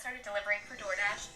started delivering for DoorDash.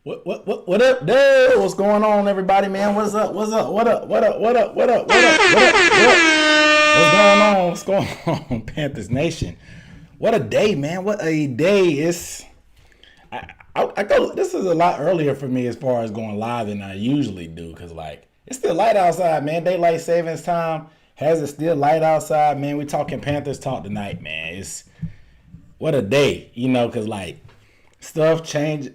What up, dude? What's going on, everybody, man? What's up? What's up? What up? What up? What up? What up? What up? What up? What's going on? What's going on, Panthers Nation? What a day, man! What a day! I go. This is a lot earlier for me as far as going live than I usually do, cause like it's still light outside, man. Daylight savings time has it still light outside, man. We talking Panthers talk tonight, man. It's what a day, cause like stuff change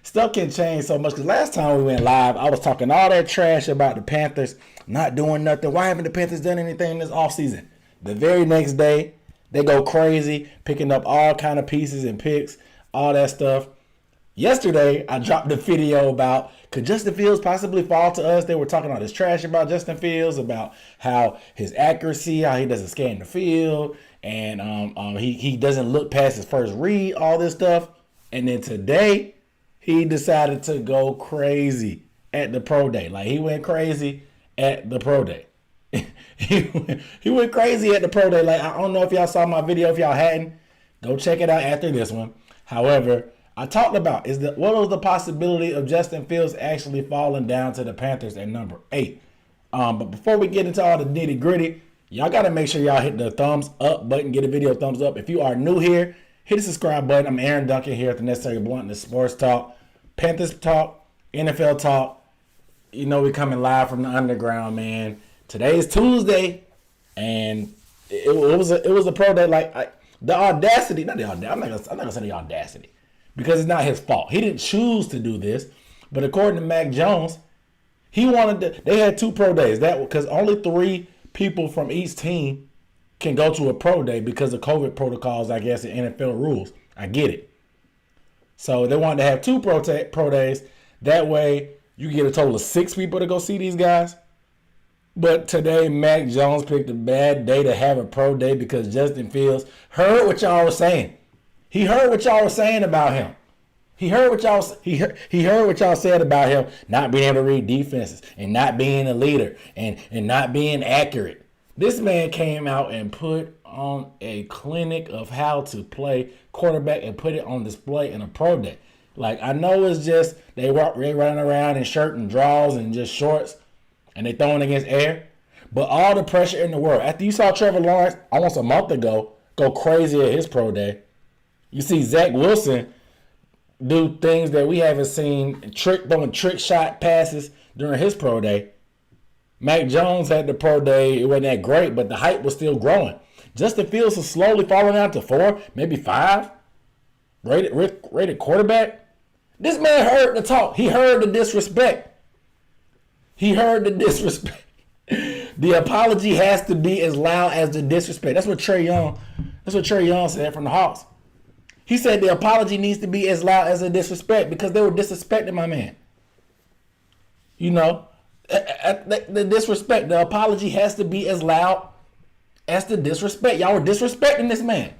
stuff can change so much because last time we went live I was talking all that trash about the Panthers not doing nothing. Why haven't the Panthers done anything this offseason? The very next day they go crazy picking up all kind of pieces and picks, all that stuff. Yesterday I dropped the video about could Justin Fields possibly fall to us. They were talking all this trash about Justin Fields, about how his accuracy, how he doesn't scan the field, and he doesn't look past his first read, all this stuff. And then today, he decided to go crazy at the pro day. Like, he went crazy at the pro day. he went crazy at the pro day. Like, I don't know if y'all saw my video. If y'all hadn't, go check it out after this one. However, I talked about what was the possibility of Justin Fields actually falling down to the Panthers at number 8. But before we get into all the nitty gritty, y'all got to make sure y'all hit the thumbs up button, get a video thumbs up. If you are new here, hit the subscribe button. I'm Aaron Duncan here at the Necessary Bluntness Sports Talk, Panthers Talk, NFL Talk. You know we're coming live from the underground, man. Today is Tuesday, and it was a pro day. Like the audacity, not the audacity. I'm not gonna say the audacity because it's not his fault. He didn't choose to do this, but according to Mac Jones, he wanted to. They had 2 pro days. That because only 3 people from each team can go to a pro day because of COVID protocols, I guess, and NFL rules. I get it. So they wanted to have 2 pro days. That way, you get a total of 6 people to go see these guys. But today, Mac Jones picked a bad day to have a pro day because Justin Fields heard what y'all were saying. He heard what y'all were saying about him. He heard what y'all said about him not being able to read defenses and not being a leader and not being accurate. This man came out and put on a clinic of how to play quarterback and put it on display in a pro day. Like, I know it's just they running around in shirt and drawers and just shorts and they throwing against air. But all the pressure in the world. After you saw Trevor Lawrence almost a month ago go crazy at his pro day, you see Zach Wilson do things that we haven't seen, throwing trick shot passes during his pro day. Mac Jones had the pro day. It wasn't that great, but the hype was still growing. Justin Fields is slowly falling down to 4, maybe 5. Rated quarterback. This man heard the talk. He heard the disrespect. The apology has to be as loud as the disrespect. That's what Trey Young said from the Hawks. He said the apology needs to be as loud as the disrespect because they were disrespecting my man. You know, the disrespect, the apology has to be as loud as the disrespect. Y'all were disrespecting this man.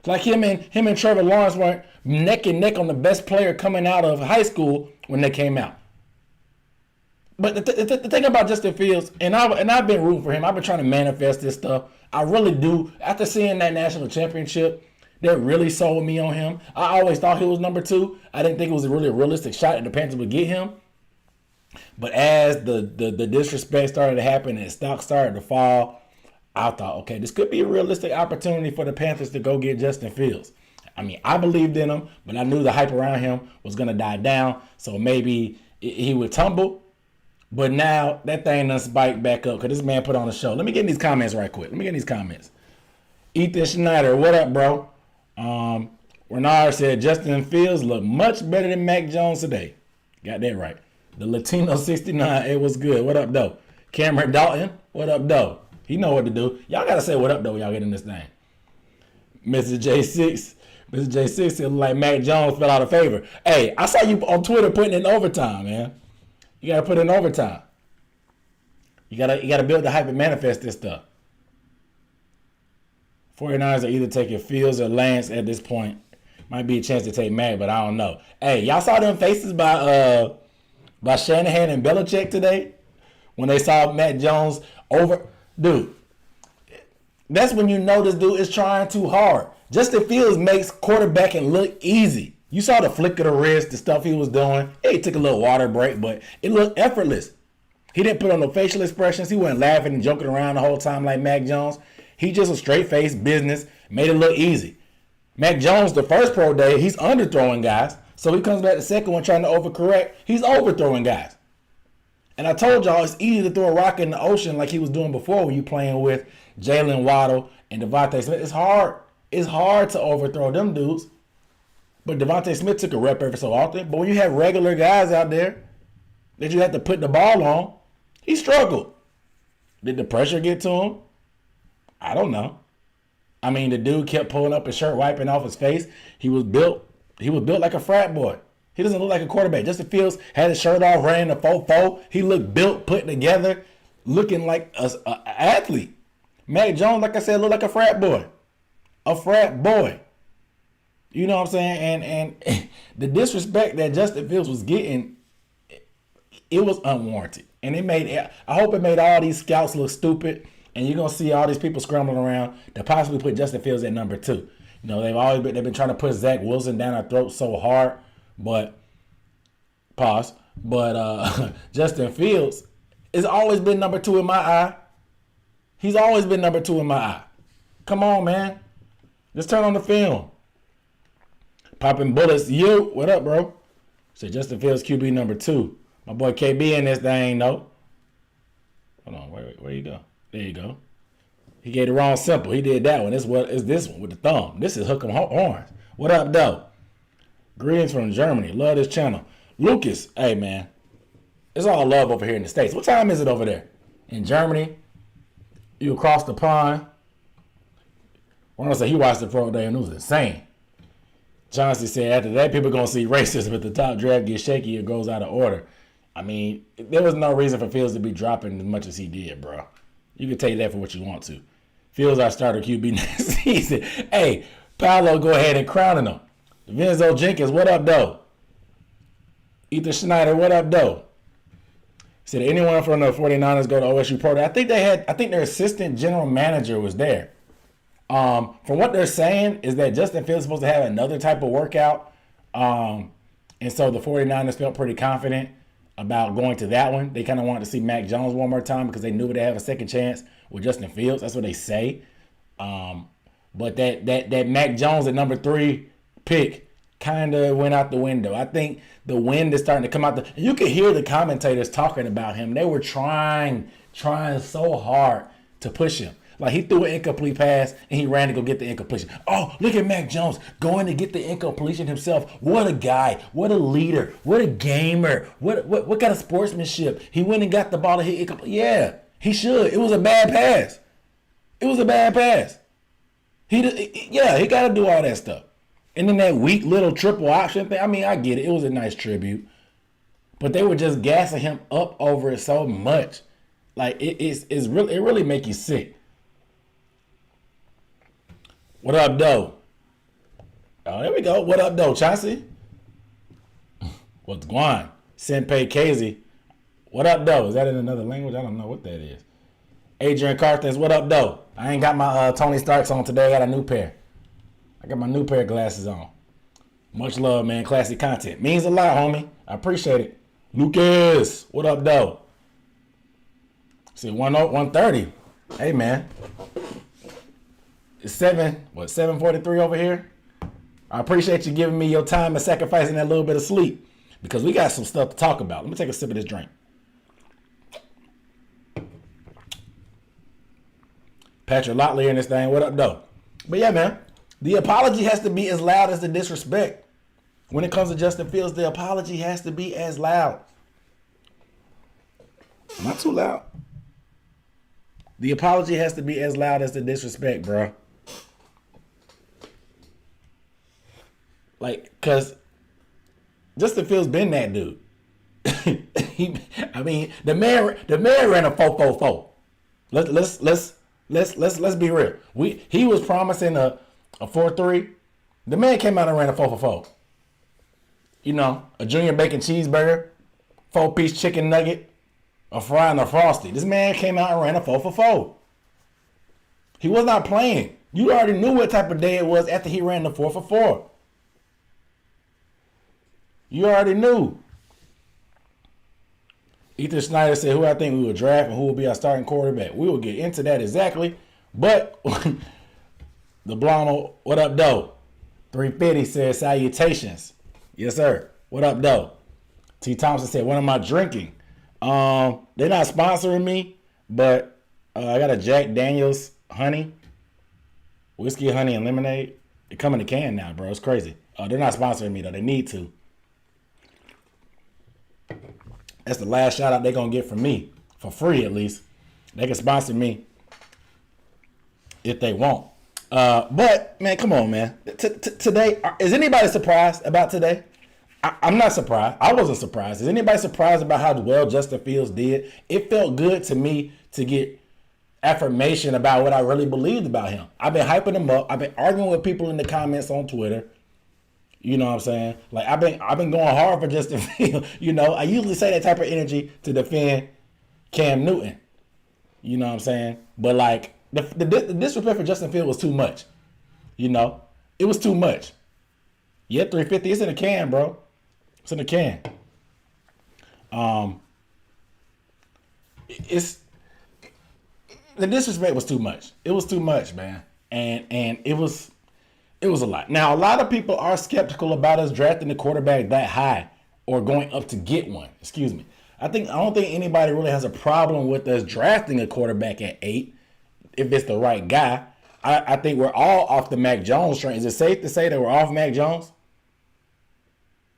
Like him and Trevor Lawrence weren't neck and neck on the best player coming out of high school when they came out. But the thing about Justin Fields, and I've been rooting for him. I've been trying to manifest this stuff. I really do. After seeing that national championship, that really sold me on him. I always thought he was number 2. I didn't think it was really a realistic shot that the Panthers would get him. But as the disrespect started to happen and stock started to fall, I thought, okay, this could be a realistic opportunity for the Panthers to go get Justin Fields. I mean, I believed in him, but I knew the hype around him was going to die down, so maybe he would tumble. But now that thing done spiked back up because this man put on a show. Let me get in these comments right quick. Ethan Schneider, what up, bro? Renard said Justin Fields looked much better than Mac Jones today. Got that right. The Latino 69, it was good. What up, though? Cameron Dalton, what up, though? He know what to do. Y'all got to say what up, though, when y'all get in this thing. Mrs. J6 said like Mac Jones fell out of favor. Hey, I saw you on Twitter putting in overtime, man. You got to put in overtime. You got to build the hype and manifest this stuff. 49ers are either taking Fields or Lance at this point. Might be a chance to take Mac, but I don't know. Hey, y'all saw them faces by Shanahan and Belichick today when they saw Mac Jones over. Dude, that's when you know this dude is trying too hard. Justin Fields makes quarterbacking look easy. You saw the flick of the wrist, the stuff he was doing. Yeah, he took a little water break, but it looked effortless. He didn't put on no facial expressions. He wasn't laughing and joking around the whole time like Mac Jones. He just a straight-faced business, made it look easy. Mac Jones, the first pro day, he's underthrowing guys. So he comes back the second one trying to overcorrect. He's overthrowing guys. And I told y'all it's easy to throw a rock in the ocean like he was doing before when you playing with Jalen Waddle and Devontae Smith. It's hard. It's hard to overthrow them dudes. But Devontae Smith took a rep every so often. But when you have regular guys out there that you have to put the ball on, he struggled. Did the pressure get to him? I don't know. I mean, the dude kept pulling up his shirt, wiping off his face. He was built like a frat boy. He doesn't look like a quarterback. Justin Fields had his shirt off, ran a 4-4. He looked built, put together, looking like an athlete. Mac Jones, like I said, looked like a frat boy. A frat boy. You know what I'm saying? And the disrespect that Justin Fields was getting, it was unwarranted. And I hope it made all these scouts look stupid. And you're going to see all these people scrambling around to possibly put Justin Fields at number 2. You know, they've been trying to put Zach Wilson down our throat so hard, but pause. But Justin Fields has always been number 2 in my eye. He's always been number 2 in my eye. Come on, man. Just turn on the film. Popping bullets. You, what up, bro? So Justin Fields QB number 2. My boy KB in this thing, no. Hold on, where you go? There you go. He gave the wrong simple. He did that one. This one with the thumb. This is hook 'em horns. What up, though? Greetings from Germany. Love this channel. Lucas, hey man, it's all love over here in the States. What time is it over there? In Germany, you across the pond. I want to say he watched the pro day and it was insane. Chauncey said after that, people going to see racism if the top draft gets shaky or goes out of order. I mean, there was no reason for Fields to be dropping as much as he did, bro. You can take that for what you want to. Fields our starter QB next season. Hey, Paolo, go ahead and crown him. Vinzo Jenkins, what up, though? Ethan Schneider, what up, though? Said anyone from the 49ers go to OSU Pro Day? I think their assistant general manager was there. From what they're saying is that Justin Fields is supposed to have another type of workout. And so the 49ers felt pretty confident about going to that one. They kind of wanted to see Mac Jones one more time because they knew they'd have a second chance with Justin Fields. That's what they say. But that Mac Jones at number 3 pick kind of went out the window. I think the wind is starting to come out. You could hear the commentators talking about him. They were trying so hard to push him. Like he threw an incomplete pass and he ran to go get the incompletion. Oh, look at Mac Jones going to get the incompletion himself. What a guy. What a leader. What a gamer. What kind of sportsmanship. He went and got the ball and hit incomplete. Yeah, he should. It was a bad pass. He got to do all that stuff. And then that weak little triple option thing. I mean, I get it. It was a nice tribute. But they were just gassing him up over it so much. Like it really make you sick. What up, though? Oh, there we go. What up, though, Chauncey? What's going on? Senpei Casey. What up, though? Is that in another language? I don't know what that is. Adrian Carstens, what up, though? I ain't got my Tony Starks on today. I got a new pair. I got my new pair of glasses on. Much love, man. Classic content. Means a lot, homie. I appreciate it. Lucas, what up, though? See, 130. Hey, man. It's 7:43 over here. I appreciate you giving me your time and sacrificing that little bit of sleep because we got some stuff to talk about. Let me take a sip of this drink. Patrick Lotley in this thing. What up, though? But yeah, man, the apology has to be as loud as the disrespect. When it comes to Justin Fields, the apology has to be as loud. Not too loud. The apology has to be as loud as the disrespect, bro. Like, cause Justin Fields been that dude. The man ran a 4.44. Let's be real. He was promising a 4.3. The man came out and ran a 4.44. You know, a junior bacon cheeseburger, 4-piece chicken nugget, a fry and a frosty. This man came out and ran a 4.44. He was not playing. You already knew what type of day it was after he ran the 4.44. You already knew. Ethan Schneider said, who I think we will draft and who will be our starting quarterback. We will get into that exactly. But the blonde, what up, though? 350 says, salutations. Yes, sir. What up, though? T. Thompson said, what am I drinking? They're not sponsoring me, but I got a Jack Daniels honey, whiskey, honey, and lemonade. They come in a can now, bro. It's crazy. They're not sponsoring me, though. They need to. That's the last shout out they're going to get from me. For free, at least. They can sponsor me if they want. But, man, come on, man. Today, is anybody surprised about today? I'm not surprised. I wasn't surprised. Is anybody surprised about how well Justin Fields did? It felt good to me to get affirmation about what I really believed about him. I've been hyping him up. I've been arguing with people in the comments on Twitter. You know what I'm saying? Like I've been going hard for Justin Fields. You know, I usually say that type of energy to defend Cam Newton. You know what I'm saying? But like the disrespect for Justin Fields was too much. You know, It was too much. Yeah, 350. It's in a can, bro. It's in a can. It's the disrespect was too much. It was too much, man. And it was a lot. Now, a lot of people are skeptical about us drafting the quarterback that high or going up to get one. Excuse me. I don't think anybody really has a problem with us drafting a quarterback at 8 if it's the right guy. I think we're all off the Mac Jones train. Is it safe to say that we're off Mac Jones?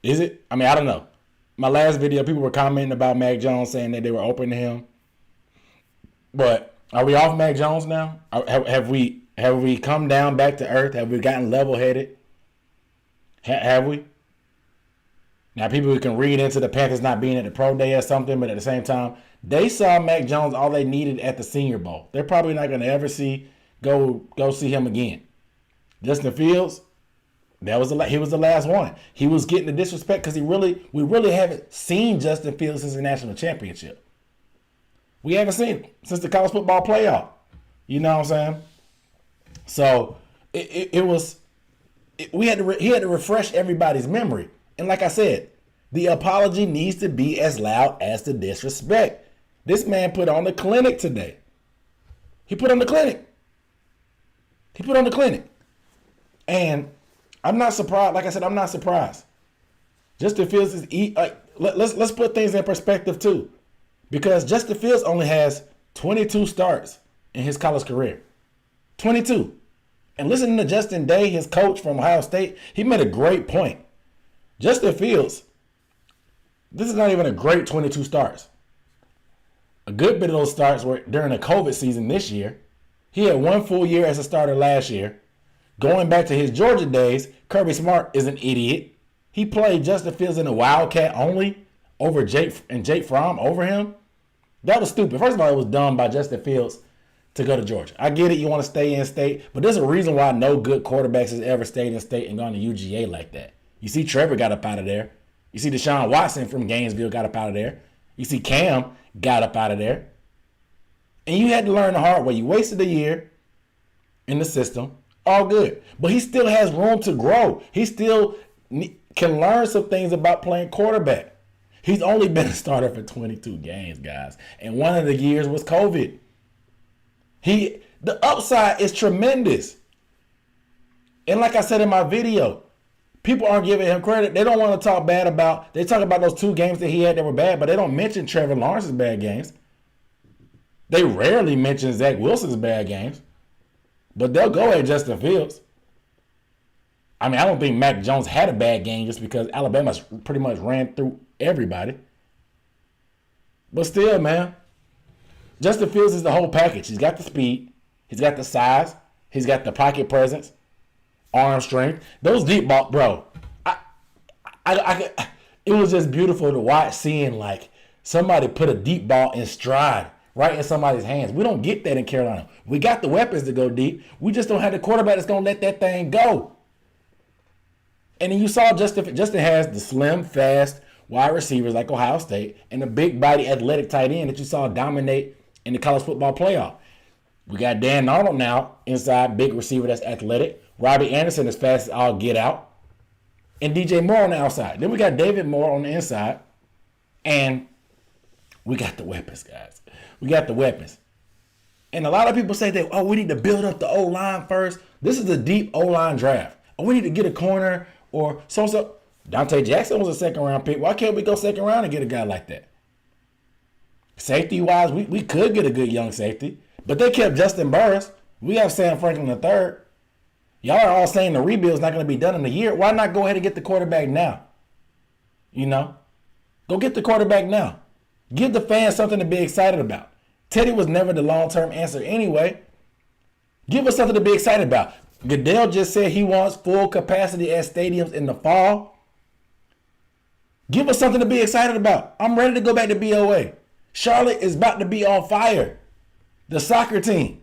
Is it? I mean, I don't know. My last video, people were commenting about Mac Jones saying that they were open to him. But are we off Mac Jones now? Have we come down back to earth? Have we gotten level-headed? Have we? Now, people can read into the Panthers not being at the pro day or something, but at the same time, they saw Mac Jones all they needed at the Senior Bowl. They're probably not going to ever go see him again. Justin Fields, he was the last one. He was getting the disrespect because we really haven't seen Justin Fields since the national championship. We haven't seen him since the college football playoff. You know what I'm saying? So he had to refresh everybody's memory. And like I said, the apology needs to be as loud as the disrespect. This man put on the clinic today. He put on the clinic. And I'm not surprised. Like I said, I'm not surprised. Justin Fields is let's put things in perspective too. Because Justin Fields only has 22 starts in his college career. 22. And listening to Justin Day, his coach from Ohio State, he made a great point. Justin Fields, this is not even a great 22 starts. A good bit of those starts were during the COVID season this year. He had one full year as a starter last year. Going back to his Georgia days, Kirby Smart is an idiot. He played Justin Fields in a Wildcat only over Jake Fromm over him. That was stupid. First of all, it was dumb by Justin Fields to go to Georgia. I get it, you want to stay in state, but there's a reason why no good quarterbacks has ever stayed in state and gone to UGA like that. You see Trevor got up out of there. You see Deshaun Watson from Gainesville got up out of there. You see Cam got up out of there. And you had to learn the hard way. You wasted a year in the system. All good. But he still has room to grow. He still can learn some things about playing quarterback. He's only been a starter for 22 games, guys. And one of the years was COVID. The upside is tremendous. And like I said in my video, people aren't giving him credit. They don't want to talk bad about, they talk about those 2 games that he had that were bad, but they don't mention Trevor Lawrence's bad games. They rarely mention Zach Wilson's bad games. But they'll go at Justin Fields. I mean, I don't think Mac Jones had a bad game just because Alabama pretty much ran through everybody. But still, man, Justin Fields is the whole package. He's got the speed. He's got the size. He's got the pocket presence, arm strength. Those deep ball, bro. It was just beautiful to watch seeing like somebody put a deep ball in stride right in somebody's hands. We don't get that in Carolina. We got the weapons to go deep. We just don't have the quarterback that's going to let that thing go. And then you saw Justin has the slim, fast wide receivers like Ohio State and the big body athletic tight end that you saw dominate in the college football playoff. We got Dan Darnold now inside, big receiver that's athletic. Robbie Anderson as fast as all get out. And DJ Moore on the outside. Then we got David Moore on the inside. And we got the weapons, guys. We got the weapons. And a lot of people say that, we need to build up the O-line first. This is a deep O-line draft. We need to get a corner or so. Dante Jackson was a second-round pick. Why can't we go second round and get a guy like that? Safety-wise, we could get a good young safety. But they kept Justin Burris. We have Sam Franklin III. Y'all are all saying the rebuild's not going to be done in a year. Why not go ahead and get the quarterback now? You know? Go get the quarterback now. Give the fans something to be excited about. Teddy was never the long-term answer anyway. Give us something to be excited about. Goodell just said he wants full capacity at stadiums in the fall. Give us something to be excited about. I'm ready to go back to BOA. Charlotte is about to be on fire. The soccer team.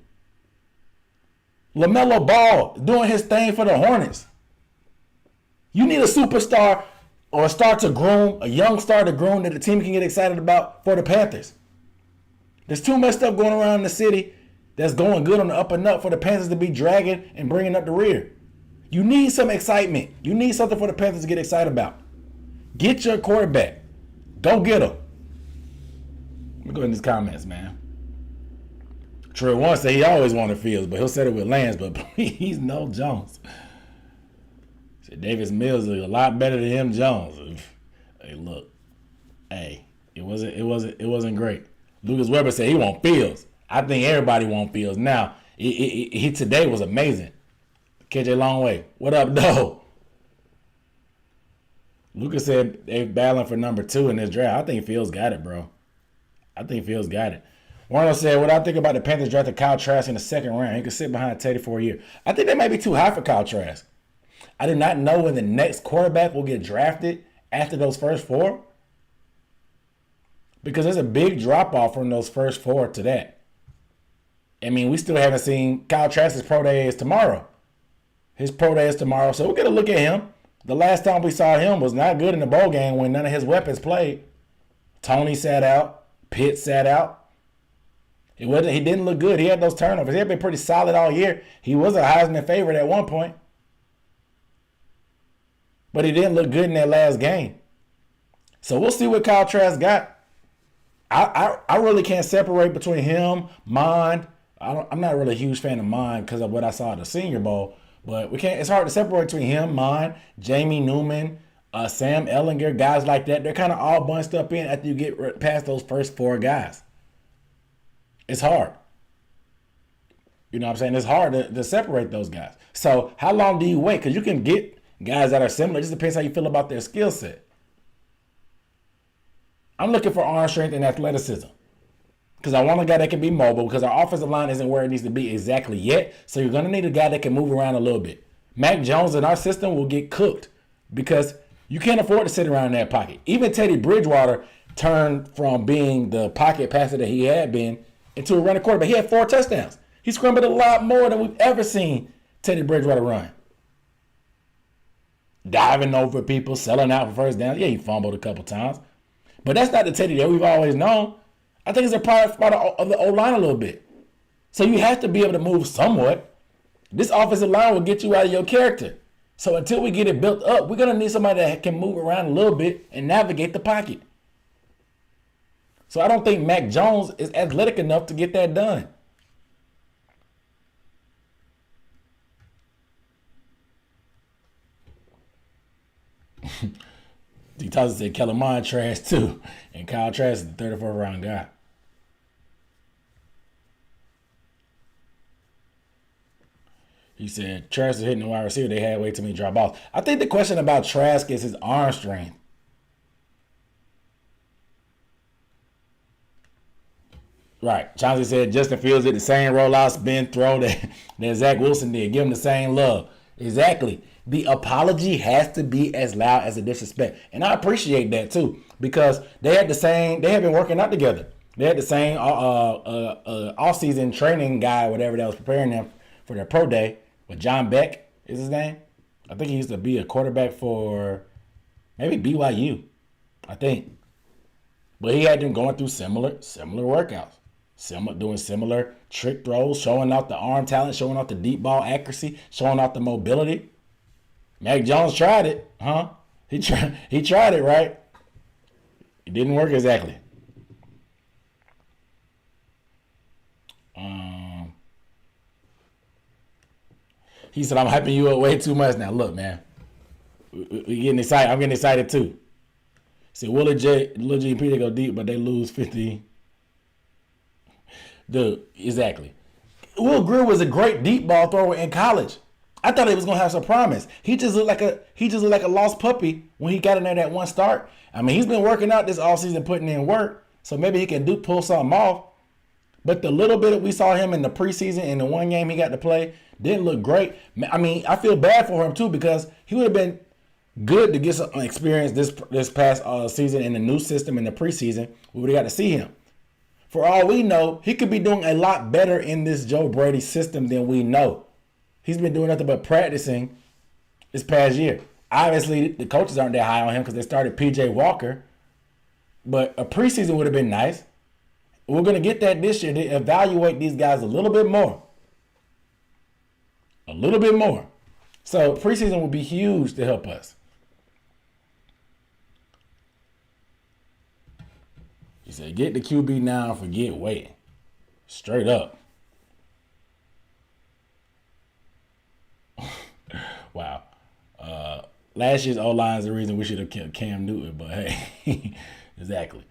LaMelo Ball doing his thing for the Hornets. You need a superstar or a star to groom, a young star to groom that the team can get excited about for the Panthers. There's too much stuff going around in the city that's going good on the up and up for the Panthers to be dragging and bringing up the rear. You need some excitement. You need something for the Panthers to get excited about. Get your quarterback. Go get him. Let me go in these comments, man. Trey Warren said he always wanted Fields, but he'll set it with Lance, but please no Jones. Said Davis Mills is a lot better than him Jones. Hey, look. Hey, it wasn't great. Lucas Weber said he want Fields. I think everybody want Fields. Now, he today was amazing. KJ Longway. What up, though? Lucas said they're battling for number 2 in this draft. I think Fields got it, bro. I think Fields got it. Warner said, what I think about the Panthers drafting Kyle Trask in the 2nd round. He could sit behind Teddy for a year. I think they might be too high for Kyle Trask. I do not know when the next quarterback will get drafted after those first 4. Because there's a big drop-off from those first 4 to that. I mean, we still haven't seen Kyle Trask's pro day is tomorrow. His pro day is tomorrow, so we'll get a look at him. The last time we saw him was not good in the bowl game when none of his weapons played. Tony sat out. Pitt sat out. He didn't look good. He had those turnovers. He had been pretty solid all year. He was a Heisman favorite at one point. But he didn't look good in that last game. So we'll see what Kyle Trask got. I really can't separate between him, Mond. I'm not really a huge fan of Mond because of what I saw at the Senior Bowl. But it's hard to separate between him, Mond, Jamie Newman, Sam Ellinger, guys like that. They're kind of all bunched up in after you get past those first 4 guys. It's hard. You know what I'm saying? It's hard to separate those guys. So how long do you wait? Because you can get guys that are similar. It just depends how you feel about their skill set. I'm looking for arm strength and athleticism. Because I want a guy that can be mobile because our offensive line isn't where it needs to be exactly yet. So you're going to need a guy that can move around a little bit. Mac Jones in our system will get cooked because you can't afford to sit around in that pocket. Even Teddy Bridgewater turned from being the pocket passer that he had been into a running quarterback. He had 4 touchdowns. He scrambled a lot more than we've ever seen Teddy Bridgewater run. Diving over people, selling out for first down. Yeah, he fumbled a couple times. But that's not the Teddy that we've always known. I think it's a part of the O-line a little bit. So you have to be able to move somewhat. This offensive line will get you out of your character. So until we get it built up, we're going to need somebody that can move around a little bit and navigate the pocket. So I don't think Mac Jones is athletic enough to get that done. D. Thompson said Kellen Mond trash too. And Kyle Trask is the 34th round guy. He said Trask is hitting the wide receiver. They had way too many drop offs. I think the question about Trask is his arm strength. Right. Chauncey said Justin Fields did the same rollout spin throw that Zach Wilson did. Give him the same love. Exactly. The apology has to be as loud as the disrespect. And I appreciate that too. Because they have been working out together. They had the same off-season training guy, whatever that was preparing them for their pro day. But John Beck is his name. I think he used to be a quarterback for maybe BYU. I think. But he had them going through similar workouts. Doing similar trick throws, showing out the arm talent, showing out the deep ball accuracy, showing out the mobility. Mac Jones tried it, huh? He tried it, right? It didn't work exactly. He said, I'm hyping you up way too much now. Look, man. We getting excited. I'm getting excited too. See, Willie J, Lil G and P, they go deep, but they lose 50. Dude, exactly. Will Greer was a great deep ball thrower in college. I thought he was gonna have some promise. He just looked like a lost puppy when he got in there that one start. I mean, he's been working out this offseason, putting in work, so maybe he can pull something off. But the little bit that we saw him in the preseason in the one game he got to play didn't look great. I mean, I feel bad for him too because he would have been good to get some experience this past season in the new system in the preseason. We would have got to see him. For all we know, he could be doing a lot better in this Joe Brady system than we know. He's been doing nothing but practicing this past year. Obviously, the coaches aren't that high on him because they started P.J. Walker. But a preseason would have been nice. We're going to get that this year to evaluate these guys a little bit more. A little bit more. So preseason will be huge to help us. He said, get the QB now and forget waiting. Straight up. Wow. Last year's O-line is the reason we should have kept Cam Newton, but hey, exactly.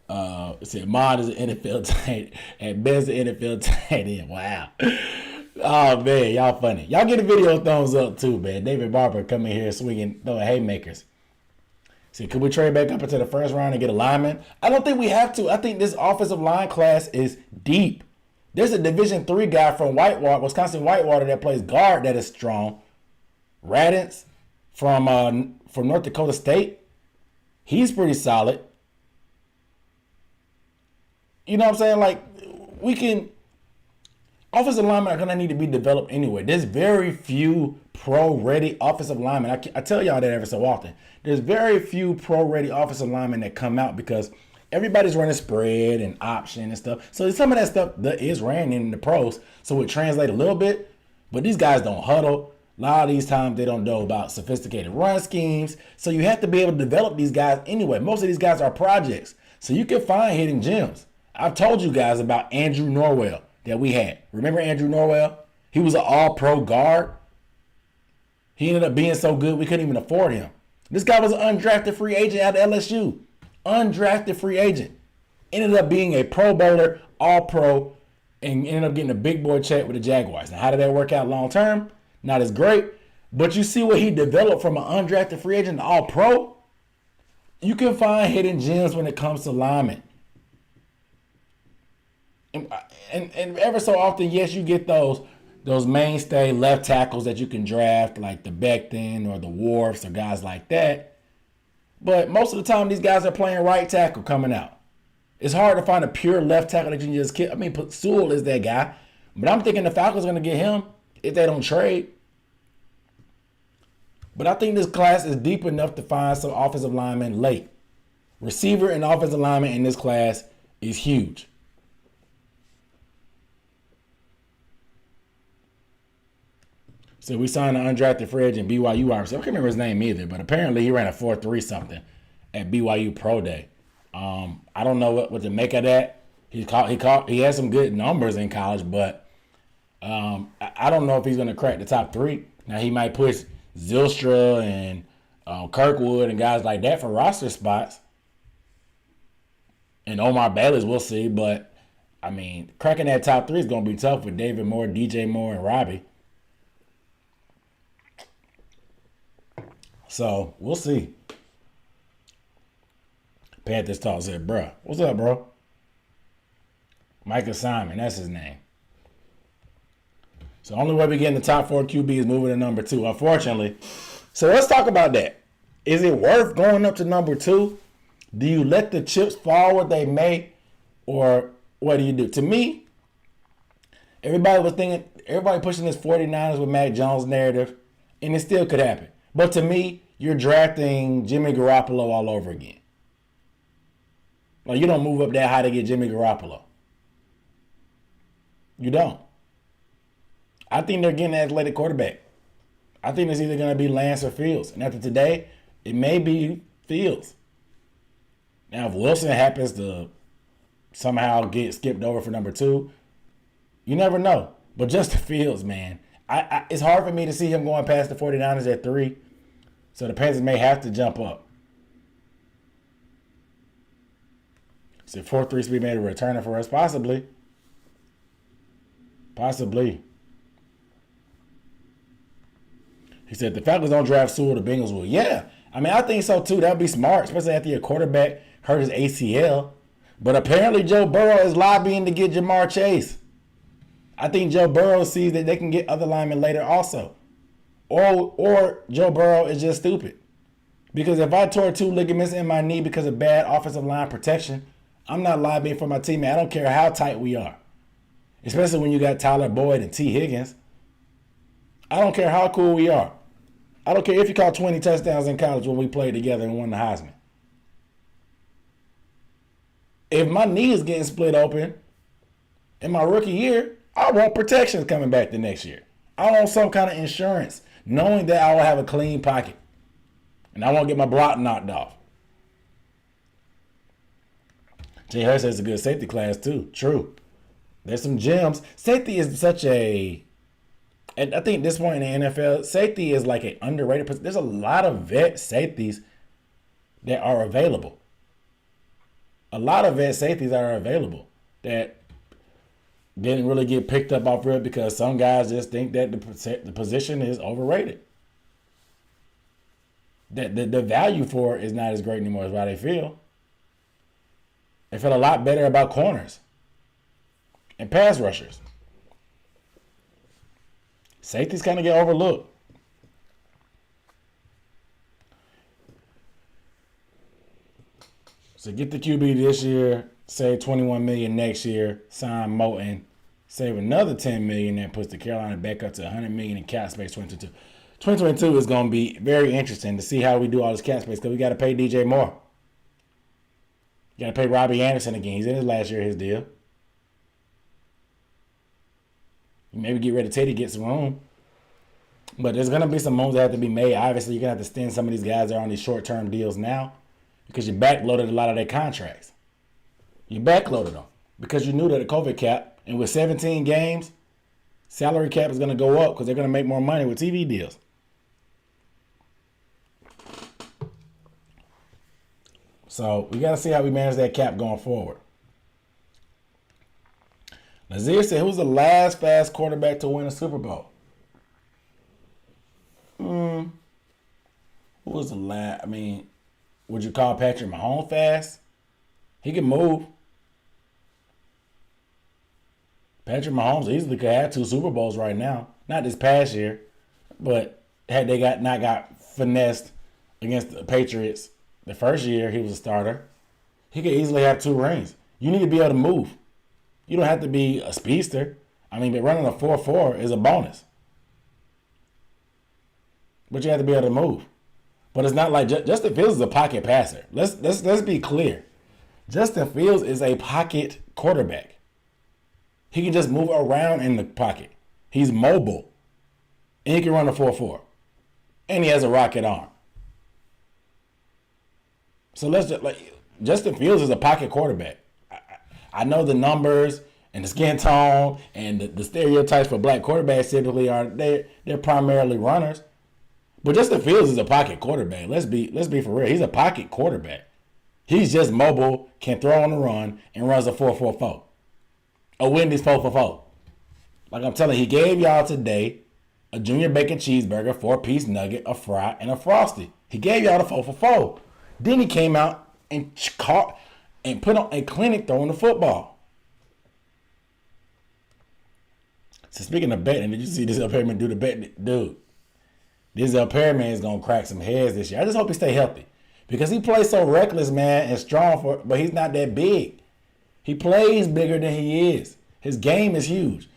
It said Mod is an NFL tight, at best an NFL tight end. Wow. Oh man, y'all funny. Y'all get a video thumbs up too, man. David Barber coming here swinging, throwing haymakers. See, could we trade back up into the first round and get a lineman? I don't think we have to. I think this offensive line class is deep. There's a Division III guy from Whitewater, Wisconsin Whitewater, that plays guard that is strong. Raditz from North Dakota State. He's pretty solid. You know what I'm saying? Like, we can... Offensive linemen are going to need to be developed anyway. There's very few pro-ready offensive linemen. I tell y'all that every so often. There's very few pro-ready offensive linemen that come out because everybody's running spread and option and stuff. So some of that stuff that is ran in the pros, so it translates a little bit. But these guys don't huddle. A lot of these times they don't know about sophisticated run schemes. So you have to be able to develop these guys anyway. Most of these guys are projects. So you can find hidden gems. I've told you guys about Andrew Norwell that we had. Remember Andrew Norwell? He was an all-pro guard. He ended up being so good we couldn't even afford him. This guy was an undrafted free agent out of LSU. Undrafted free agent. Ended up being a pro bowler, all-pro, and ended up getting a big boy check with the Jaguars. Now, how did that work out long-term? Not as great. But you see what he developed from an undrafted free agent to all-pro? You can find hidden gems when it comes to linemen. And ever so often, yes, you get those mainstay left tackles that you can draft, like the Becton or the Wharfs or guys like that. But most of the time, these guys are playing right tackle coming out. It's hard to find a pure left tackle that you can just kill. I mean, Sewell is that guy. But I'm thinking the Falcons are going to get him if they don't trade. But I think this class is deep enough to find some offensive linemen late. Receiver and offensive lineman in this class is huge. So we signed an undrafted free agent BYU wide receiver. I can't remember his name either, but apparently he ran a 4.3 something at BYU Pro Day. I don't know what to make of that. He had some good numbers in college, but I don't know if he's going to crack the top 3. Now he might push Zylstra and Kirkwood and guys like that for roster spots. And Omar Bailey's, we'll see. But, I mean, cracking that top 3 is going to be tough with David Moore, DJ Moore, and Robbie. So, we'll see. Panthers Talk said, bruh. What's up, bro? Micah Simon, that's his name. So, the only way we get in the top 4 QB is moving to number 2, unfortunately. So, let's talk about that. Is it worth going up to number 2? Do you let the chips fall where they may? Or what do you do? To me, everybody pushing this 49ers with Mac Jones narrative, and it still could happen. But to me, you're drafting Jimmy Garoppolo all over again. Like, you don't move up that high to get Jimmy Garoppolo. You don't. I think they're getting an athletic quarterback. I think it's either going to be Lance or Fields. And after today, it may be Fields. Now, if Wilson happens to somehow get skipped over for number 2, you never know. But Justin Fields, man. It's hard for me to see him going past the 49ers at 3. So the Panthers may have to jump up. So 4-3 speed made a returner for us? Possibly. Possibly. He said the Falcons don't draft Sewell, the Bengals will. Yeah. I mean, I think so too. That would be smart, especially after your quarterback hurt his ACL. But apparently Joe Burrow is lobbying to get Jamar Chase. I think Joe Burrow sees that they can get other linemen later also. Or Joe Burrow is just stupid. Because if I tore 2 ligaments in my knee because of bad offensive line protection, I'm not lobbying for my teammate. I don't care how tight we are. Especially when you got Tyler Boyd and T. Higgins. I don't care how cool we are. I don't care if you caught 20 touchdowns in college when we played together and won the Heisman. If my knee is getting split open in my rookie year, I want protections coming back the next year. I want some kind of insurance knowing that I will have a clean pocket and I won't get my block knocked off. Jay Hurst has a good safety class too. True. There's some gems. Safety is such a, and I think at this point in the NFL, safety is like an underrated. There's a lot of vet safeties that are available. A lot of vet safeties are available that didn't really get picked up off rip because some guys just think that the position is overrated. That the value for it is not as great anymore as how they feel. They feel a lot better about corners and pass rushers. Safeties kind of get overlooked. So get the QB this year, save $21 million next year, sign Moton, save another $10 million, that puts the Carolina back up to $100 million in cap space 2022. 2022 is going to be very interesting to see how we do all this cap space because we got to pay DJ Moore. You got to pay Robbie Anderson again. He's in his last year of his deal. You maybe get rid of Teddy, get some room. But there's going to be some moves that have to be made. Obviously, you're going to have to extend some of these guys that are on these short-term deals now because you backloaded a lot of their contracts. You backloaded them because you knew that the COVID cap, and with 17 games, salary cap is going to go up because they're going to make more money with TV deals. So we got to see how we manage that cap going forward. Nazir said, who's the last fast quarterback to win a Super Bowl? Who was the last? I mean, would you call Patrick Mahomes fast? He can move. Patrick Mahomes easily could have 2 Super Bowls right now. Not this past year, but had they not got finessed against the Patriots the first year he was a starter, he could easily have 2 rings. You need to be able to move. You don't have to be a speedster. I mean, but running a 4.4 is a bonus. But you have to be able to move. But it's not like Justin Fields is a pocket passer. Let's be clear. Justin Fields is a pocket quarterback. He can just move around in the pocket. He's mobile. And he can run a 4.4. And he has a rocket arm. So let's just Justin Fields is a pocket quarterback. I know the numbers and the skin tone and the stereotypes for black quarterbacks typically are they're primarily runners. But Justin Fields is a pocket quarterback. Let's be for real. He's a pocket quarterback. He's just mobile, can throw on the run, and runs a 4.44. A Wendy's 4.44. Like I'm telling you, he gave y'all today a junior bacon cheeseburger, 4-piece nugget, a fry, and a Frosty. He gave y'all the 4.44. Then he came out and caught and put on a clinic throwing the football. So speaking of betting, did you see this Perryman do the bet? Dude, this Perryman is going to crack some heads this year. I just hope he stay healthy. Because he plays so reckless, man, and strong, but he's not that big. He plays bigger than he is. His game is huge.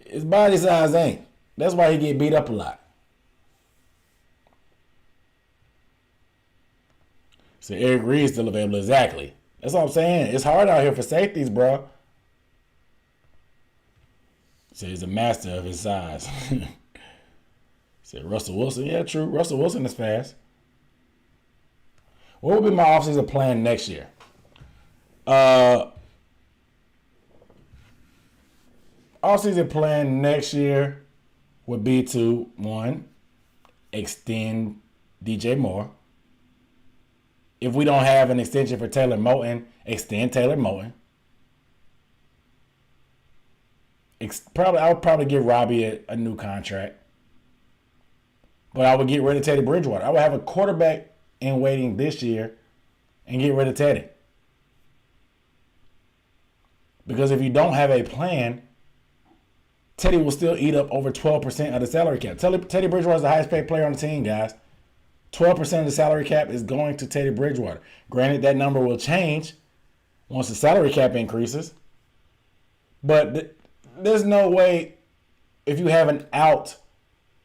His body size ain't. That's why he get beat up a lot. So Eric Reed's still available. Exactly. That's what I'm saying. It's hard out here for safeties, bro. So he's a master of his size. Said Russell Wilson. Yeah, true. Russell Wilson is fast. What would be my offseason plan next year? Offseason plan next year would be to, 1, extend DJ Moore. If we don't have an extension for Taylor Moton, extend Taylor Moton. I would probably give Robbie a new contract. But I would get rid of Teddy Bridgewater. I would have a quarterback in waiting this year and get rid of Teddy. Because if you don't have a plan, Teddy will still eat up over 12% of the salary cap. Teddy Bridgewater is the highest paid player on the team, guys. 12% of the salary cap is going to Teddy Bridgewater. Granted, that number will change once the salary cap increases. But there's no way if you have an out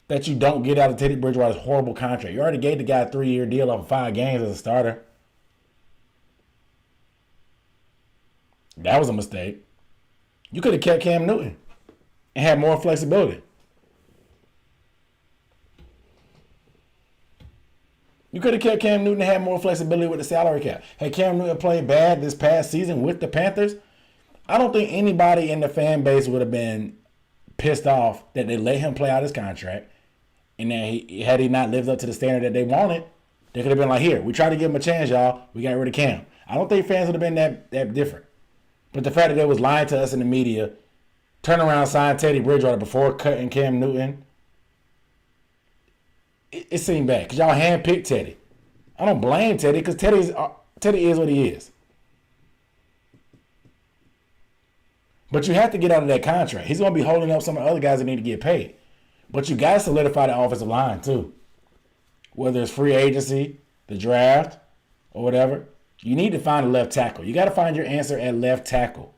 that you don't get out of Teddy Bridgewater's horrible contract. You already gave the guy a 3-year deal off of 5 games as a starter. That was a mistake. You could have kept Cam Newton and had more flexibility. You could have kept Cam Newton and had more flexibility with the salary cap. Had Cam Newton played bad this past season with the Panthers, I don't think anybody in the fan base would have been pissed off that they let him play out his contract. And that had he not lived up to the standard that they wanted, they could have been like, here, we tried to give him a chance, y'all. We got rid of Cam. I don't think fans would have been that different. But the fact that they was lying to us in the media, turn around, sign Teddy Bridgewater before cutting Cam Newton, it seemed bad because y'all handpicked Teddy. I don't blame Teddy because Teddy is what he is. But you have to get out of that contract. He's going to be holding up some of the other guys that need to get paid. But you got to solidify the offensive line too. Whether it's free agency, the draft, or whatever, you need to find a left tackle. You got to find your answer at left tackle.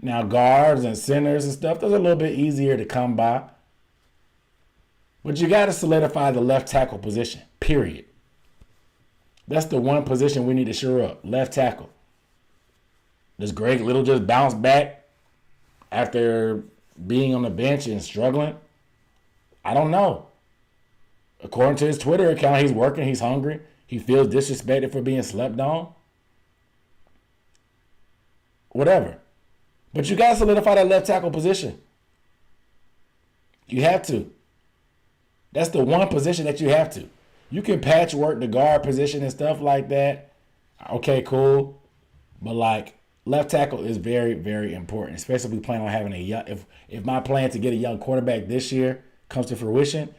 Now, guards and centers and stuff, those are a little bit easier to come by. But you got to solidify the left tackle position, period. That's the one position we need to shore up, left tackle. Does Greg Little just bounce back after being on the bench and struggling? I don't know. According to his Twitter account, he's working, he's hungry. He feels disrespected for being slept on. Whatever. But you got to solidify that left tackle position. You have to. That's the one position that you have to. You can patchwork the guard position and stuff like that. Okay, cool. But like left tackle is very, very important, especially if we plan on having a young. If my plan to get a young quarterback this year comes to fruition,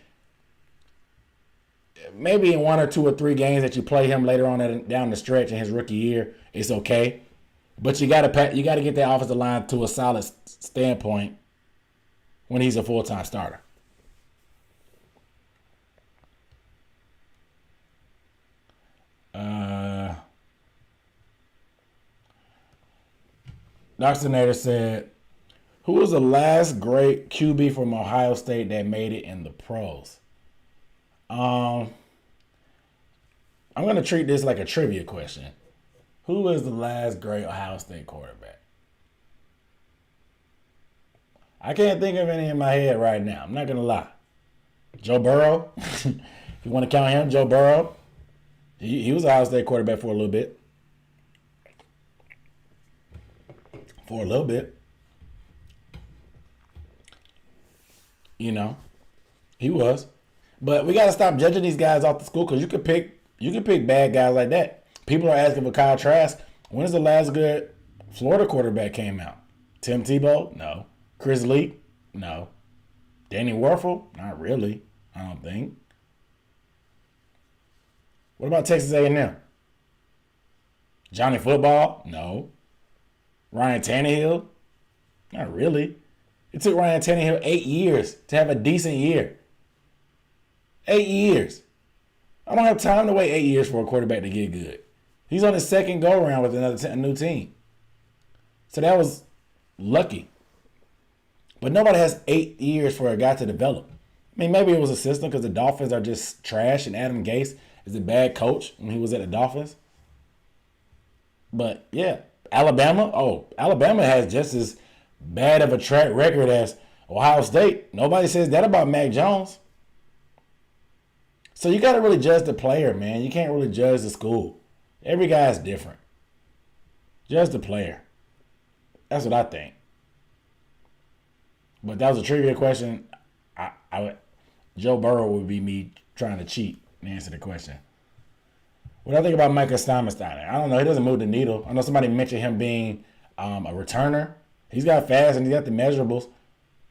maybe in 1 or 2 or 3 games that you play him later on down the stretch in his rookie year, it's okay. But you got to get that offensive line to a solid standpoint when he's a full-time starter. Dr. Nader said, who was the last great QB from Ohio State that made it in the pros? I'm going to treat this like a trivia question. Who is the last great Ohio State quarterback? I can't think of any in my head right now. I'm not going to lie. Joe Burrow. If you want to count him, Joe Burrow. He was an Ohio State quarterback for a little bit. You know, he was. But we got to stop judging these guys off the school because you could pick bad guys like that. People are asking for Kyle Trask. When is the last good Florida quarterback came out? Tim Tebow? No. Chris Leak? No. Danny Werfel? Not really, I don't think. What about Texas A&M? Johnny Football? No. Ryan Tannehill? Not really. It took Ryan Tannehill 8 years to have a decent year. 8 years. I don't have time to wait 8 years for a quarterback to get good. He's on his second go-around with a new team. So that was lucky. But nobody has 8 years for a guy to develop. I mean, maybe it was a system because the Dolphins are just trash and Adam Gase is a bad coach when he was at the Dolphins. But, yeah, Alabama has just as bad of a track record as Ohio State. Nobody says that about Mac Jones. So you got to really judge the player, man. You can't really judge the school. Every guy is different. Judge the player. That's what I think. But that was a trivia question. Joe Burrow would be me trying to cheat and answer the question. What do I think about Micah Steinstein? I don't know. He doesn't move the needle. I know somebody mentioned him being a returner. He's got fast and he's got the measurables.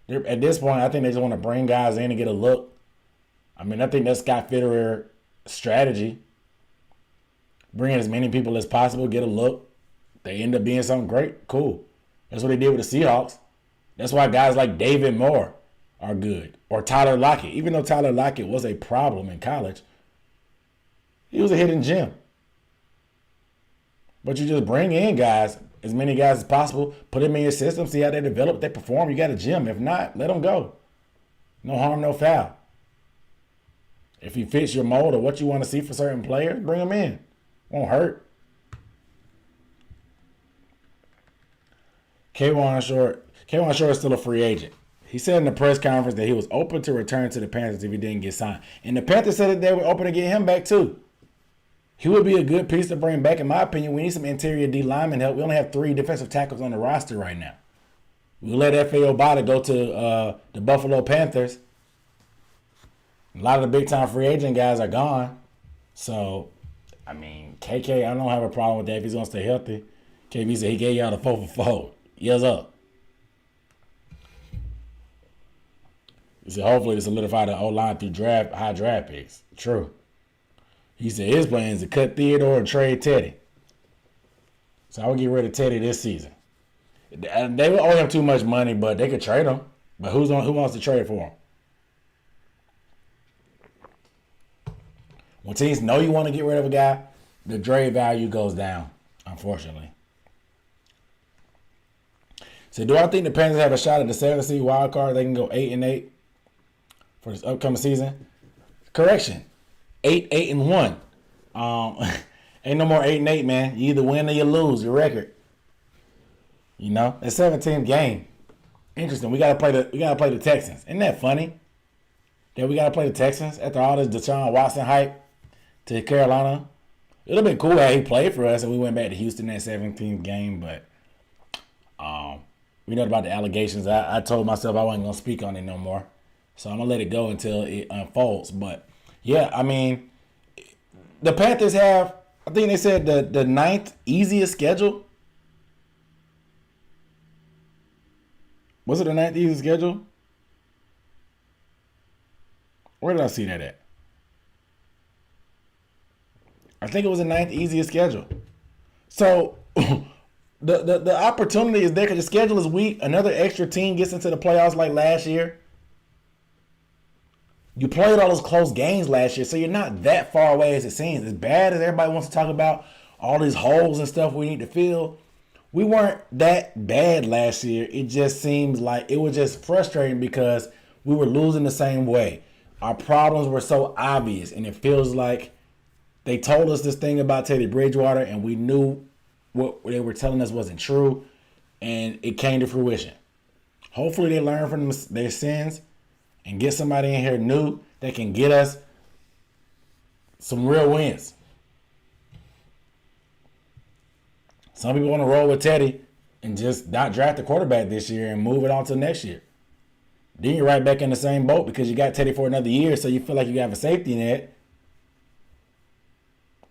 At this point, I think they just want to bring guys in and get a look. I mean, I think that's Scott Fitterer strategy. Bring in as many people as possible, get a look. They end up being something great. Cool. That's what they did with the Seahawks. That's why guys like David Moore are good. Or Tyler Lockett. Even though Tyler Lockett was a problem in college, he was a hidden gem. But you just bring in guys, as many guys as possible, put them in your system, see how they develop, they perform, you got a gem. If not, let them go. No harm, no foul. If he fits your mold or what you want to see for certain players, bring them in. Won't hurt. K'Wan Short is still a free agent. He said in the press conference that he was open to return to the Panthers if he didn't get signed. And the Panthers said that they were open to get him back too. He would be a good piece to bring back, in my opinion. We need some interior D lineman help. We only have 3 defensive tackles on the roster right now. We let F.A. Obata go to the Buffalo Panthers. A lot of the big-time free agent guys are gone. So, I mean, KK, I don't have a problem with that if he's going to stay healthy. KB said he gave y'all the 4 for 4. Yes, up. He said hopefully to solidify the O-line through high draft picks. True. He said his plan is to cut Theodore and trade Teddy. So I would get rid of Teddy this season. They would owe him too much money, but they could trade him. But who wants to trade for him? When teams know you want to get rid of a guy, the trade value goes down, unfortunately. So do I think the Panthers have a shot at the 7th seed wild card? They can go 8-8 for this upcoming season. Correction. 8-1. Ain't no more 8-8, man. You either win or you lose your record. You know, it's 17 game. Interesting. We gotta play the Texans. Isn't that funny? That we gotta play the Texans after all this Deshaun Watson hype to Carolina. It would have been cool how he played for us and we went back to Houston that 17th game, but we know about the allegations. I told myself I wasn't gonna speak on it no more. So I'm gonna let it go until it unfolds. But yeah, I mean, the Panthers have, I think they said the 9th easiest schedule. Was it the 9th easiest schedule? Where did I see that at? I think it was the 9th easiest schedule. So the opportunity is there because the schedule is weak. Another extra team gets into the playoffs like last year. You played all those close games last year, so you're not that far away as it seems. As bad as everybody wants to talk about all these holes and stuff we need to fill, we weren't that bad last year. It just seems like it was just frustrating because we were losing the same way. Our problems were so obvious, and it feels like they told us this thing about Teddy Bridgewater, and we knew what they were telling us wasn't true, and it came to fruition. Hopefully they learn from their sins and get somebody in here new that can get us some real wins. Some people want to roll with Teddy and just not draft a quarterback this year and move it on to next year. Then you're right back in the same boat because you got Teddy for another year, so you feel like you have a safety net.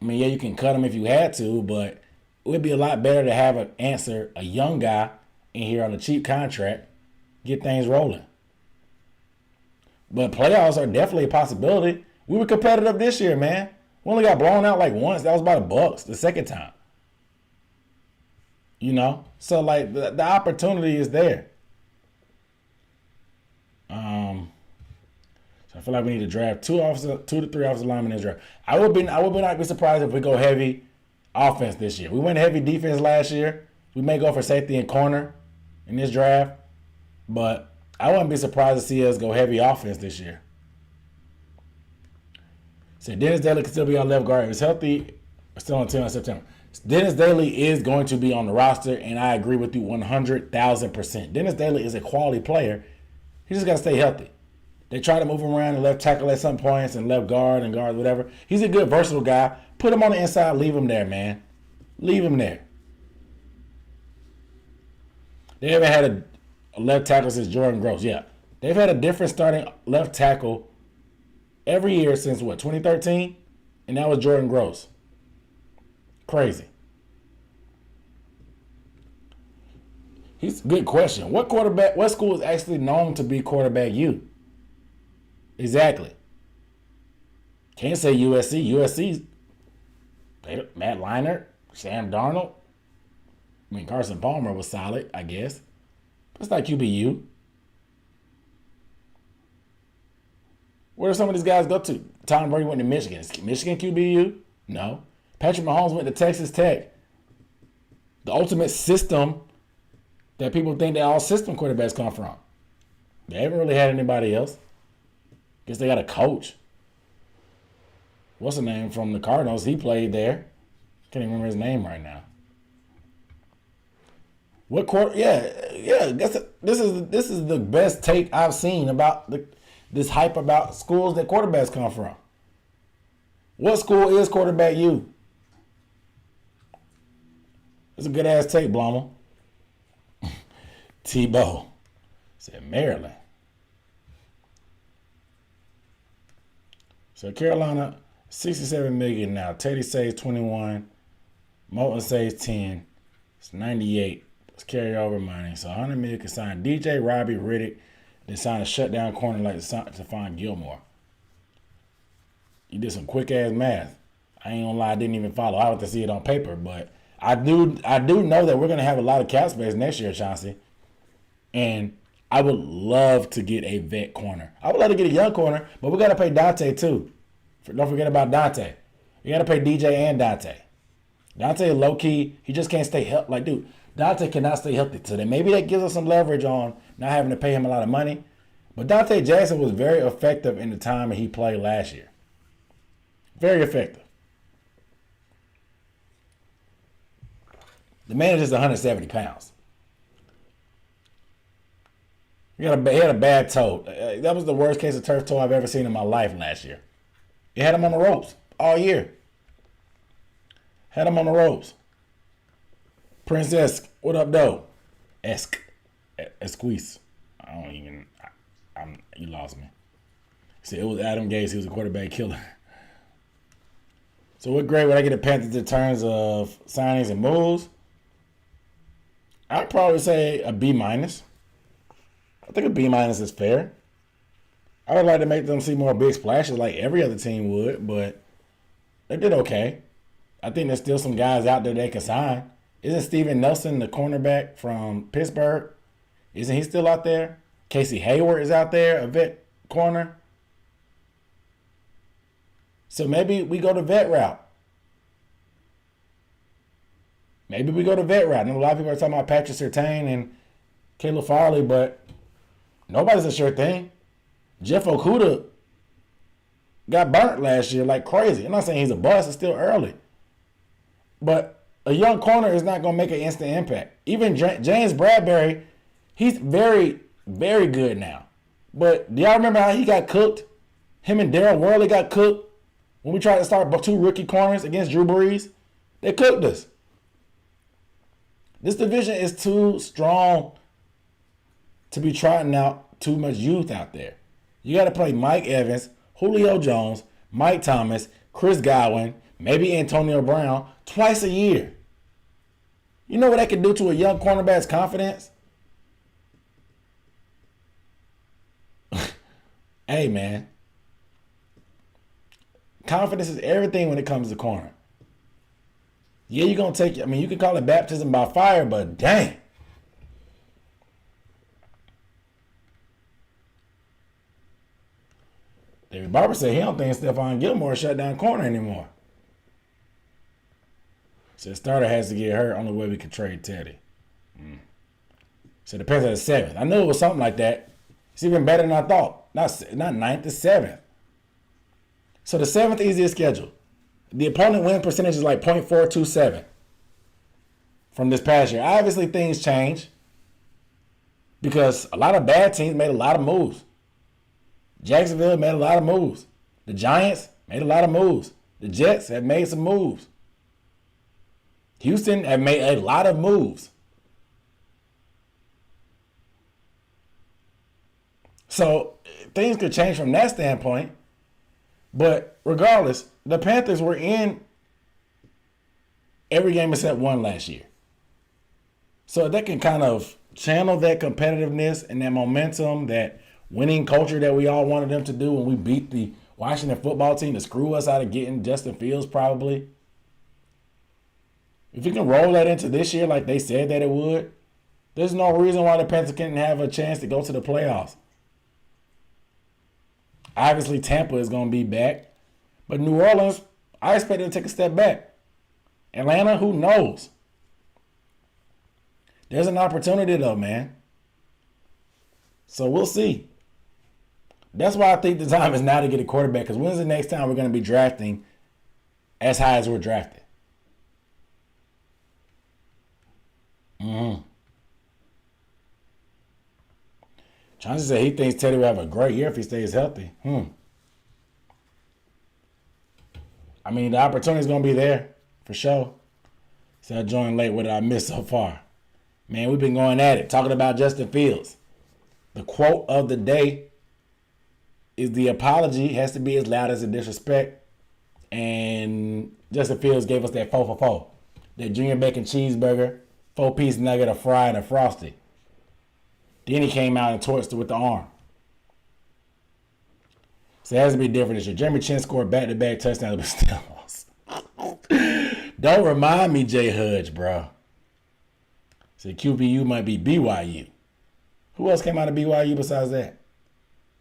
I mean, yeah, you can cut him if you had to, but it would be a lot better to have a young guy in here on a cheap contract, get things rolling. But playoffs are definitely a possibility. We were competitive this year, man. We only got blown out like once. That was by the Bucks the second time. You know? So, like, the opportunity is there. So I feel like we need to draft 2 to 3 offensive linemen in this draft. I would not be surprised if we go heavy offense this year. We went heavy defense last year. We may go for safety and corner in this draft. But I wouldn't be surprised to see us go heavy offense this year. So Dennis Daly can still be on left guard. If he's healthy, we're still on 10 in September. Dennis Daly is going to be on the roster, and I agree with you 100,000%. Dennis Daly is a quality player. He just got to stay healthy. They try to move him around and left tackle at some points and left guard and guard, whatever. He's a good, versatile guy. Put him on the inside. Leave him there, man. Leave him there. They haven't had a left tackle since Jordan Gross. Yeah. They've had a different starting left tackle every year since, 2013? And that was Jordan Gross. Crazy. Good question. What school is actually known to be quarterback U? Exactly. Can't say USC. USC's Matt Leinart, Sam Darnold. I mean, Carson Palmer was solid, I guess. But it's not QBU. Where do some of these guys go to? Tom Brady went to Michigan. Is Michigan QBU? No. Patrick Mahomes went to Texas Tech. The ultimate system that people think that all system quarterbacks come from. They haven't really had anybody else. Guess they got a coach. What's the name from the Cardinals? He played there. Can't even remember his name right now. What quarter? Yeah. This is the best take I've seen about this hype about schools that quarterbacks come from. What school is quarterback you? It's a good ass take, Blumel. Tebow said Maryland. So Carolina, $67 million now. Teddy saves 21. Moulton saves 10. It's 98. It's carryover money. So $100 million can sign DJ, Robbie, Riddick, then sign a shutdown corner like to find Gilmore. You did some quick ass math. I ain't gonna lie, I didn't even follow. I have to see it on paper, but I do know that we're gonna have a lot of cap space next year, Chauncey. And I would love to get a vet corner. I would love to get a young corner, but we got to pay Dante too. Don't forget about Dante. You got to pay DJ and Dante. Dante low key, he just can't stay healthy. Like, dude, Dante cannot stay healthy. So then maybe that gives us some leverage on not having to pay him a lot of money. But Dante Jackson was very effective in the time he played last year. Very effective. The man is just 170 pounds. He had a bad toe. That was the worst case of turf toe I've ever seen in my life last year. He had him on the ropes all year. Had him on the ropes. Princess, what up, though? Esquisse. You lost me. See, it was Adam Gase. He was a quarterback killer. So what grade would I get the Panthers in terms of signings and moves? I'd probably say a B-. I think a B- is fair. I would like to make them see more big splashes like every other team would, but they did okay. I think there's still some guys out there they can sign. Isn't Steven Nelson the cornerback from Pittsburgh? Isn't he still out there? Casey Hayward is out there, a vet corner. So maybe we go the vet route. I know a lot of people are talking about Patrick Surtain and Caleb Farley, but nobody's a sure thing. Jeff Okudah got burnt last year like crazy. I'm not saying he's a bust. It's still early. But a young corner is not going to make an instant impact. Even James Bradbury, he's very, very good now. But do y'all remember how he got cooked? Him and Darryl Worley got cooked when we tried to start 2 rookie corners against Drew Brees. They cooked us. This division is too strong to be trotting out too much youth out there. You got to play Mike Evans, Julio Jones, Mike Thomas, Chris Godwin, maybe Antonio Brown twice a year. You know what that can do to a young cornerback's confidence? Hey, man. Confidence is everything when it comes to corner. Yeah, you're going to take, you can call it baptism by fire, but dang. David Barber said he don't think Stephon Gilmore shut down corner anymore. Said starter has to get hurt. Only way we can trade Teddy. So it depends on the 7th. I knew it was something like that. It's even better than I thought. Not 9th, the 7th. So the 7th easiest schedule. The opponent win percentage is like .427 from this past year. Obviously, things change because a lot of bad teams made a lot of moves. Jacksonville made a lot of moves. The Giants made a lot of moves. The Jets have made some moves. Houston have made a lot of moves. So things could change from that standpoint. But regardless, the Panthers were in every game except one last year. So that can kind of channel that competitiveness and that momentum, that winning culture that we all wanted them to do when we beat the Washington football team to screw us out of getting Justin Fields probably. If you can roll that into this year like they said that it would, there's no reason why the Panthers can't have a chance to go to the playoffs. Obviously, Tampa is going to be back. But New Orleans, I expect them to take a step back. Atlanta, who knows? There's an opportunity, though, man. So we'll see. That's why I think the time is now to get a quarterback. Because when's the next time we're going to be drafting as high as we're drafted? Chauncey said he thinks Teddy will have a great year if he stays healthy. I mean, the opportunity's going to be there for sure. So I joined late. What did I miss so far? Man, we've been going at it, talking about Justin Fields. The quote of the day is the apology has to be as loud as the disrespect. And Justin Fields gave us that 4 for 4. That junior bacon cheeseburger, 4-piece nugget, a fry, and a frosty. Then he came out and torched it with the arm. So it has to be different this year. Jeremy Chin scored back-to-back touchdowns, but still lost. Don't remind me, Jay Hudge, bro. So QBU might be BYU. Who else came out of BYU besides that?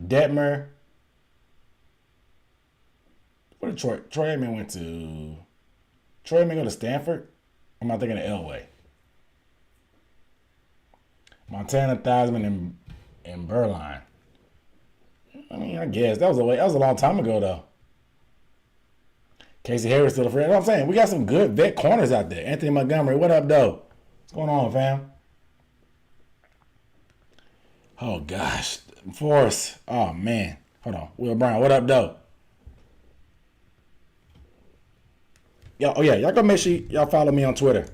Detmer. What did Troy Aikman went to? Troy Aikman go to Stanford? Or am I thinking of Elway? Montana, Theismann, and Berline. I mean, I guess that was a long time ago though. Casey Harris still a friend. You know what I'm saying? We got some good vet corners out there. Anthony Montgomery, what up, though? What's going on, fam? Oh gosh, Forrest. Oh man, hold on. Will Brown, what up, though? Y'all go make sure y'all follow me on Twitter,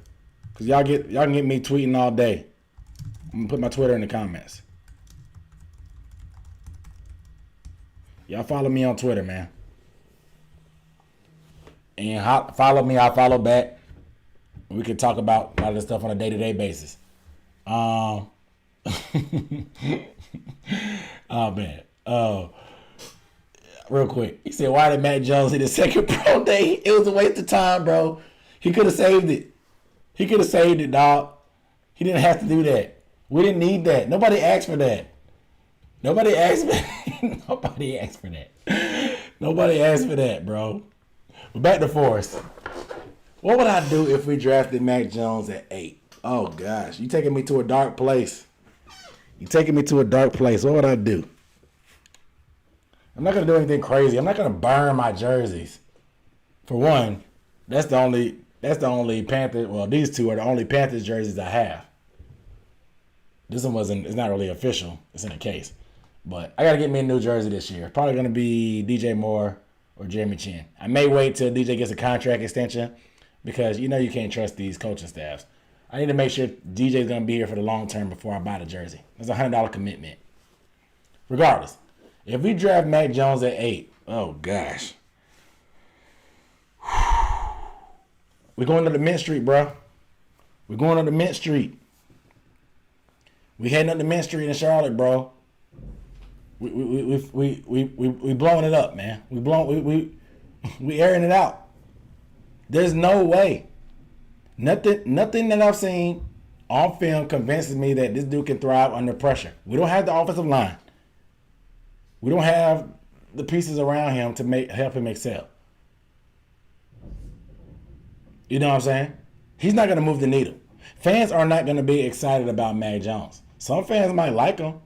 cause y'all can get me tweeting all day. I'm gonna put my Twitter in the comments. Y'all follow me on Twitter, man. And follow me, I'll follow back. We can talk about a lot of this stuff on a day-to-day basis. Oh man. Real quick. He said, why did Mac Jones hit his second pro day? It was a waste of time, bro. He could have saved it. Dog. He didn't have to do that. We didn't need that. Nobody asked for that. Nobody asked for that, bro. We're back to Forrest. What would I do if we drafted Mac Jones at 8? Oh, gosh. You taking me to a dark place. What would I do? I'm not going to do anything crazy. I'm not going to burn my jerseys. For one, that's the only Panthers. Well, these two are the only Panthers jerseys I have. This one it's not really official. It's in a case. But I got to get me a new jersey this year. Probably going to be DJ Moore or Jeremy Chin. I may wait till DJ gets a contract extension because you can't trust these coaching staffs. I need to make sure DJ's going to be here for the long term before I buy the jersey. It's a $100 commitment. Regardless, if we draft Mac Jones at 8, oh gosh. We're going to the Mint Street, bro. We're going to the Mint Street. We heading up the Mint Street in Charlotte, bro. We blowing it up, man. We airing it out. There's no way. Nothing that I've seen on film convinces me that this dude can thrive under pressure. We don't have the offensive line. We don't have the pieces around him to help him excel. You know what I'm saying? He's not going to move the needle. Fans are not going to be excited about Mac Jones. Some fans might like him,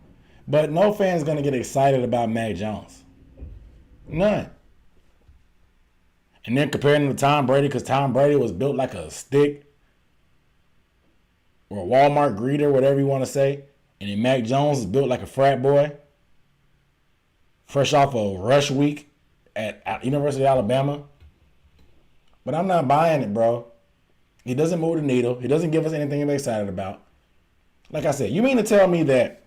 but no fan's going to get excited about Mac Jones. None. And then comparing him to Tom Brady, because Tom Brady was built like a stick or a Walmart greeter, whatever you want to say. And then Mac Jones is built like a frat boy, fresh off a rush week at University of Alabama. But I'm not buying it, bro. He doesn't move the needle. He doesn't give us anything to be excited about. Like I said, you mean to tell me that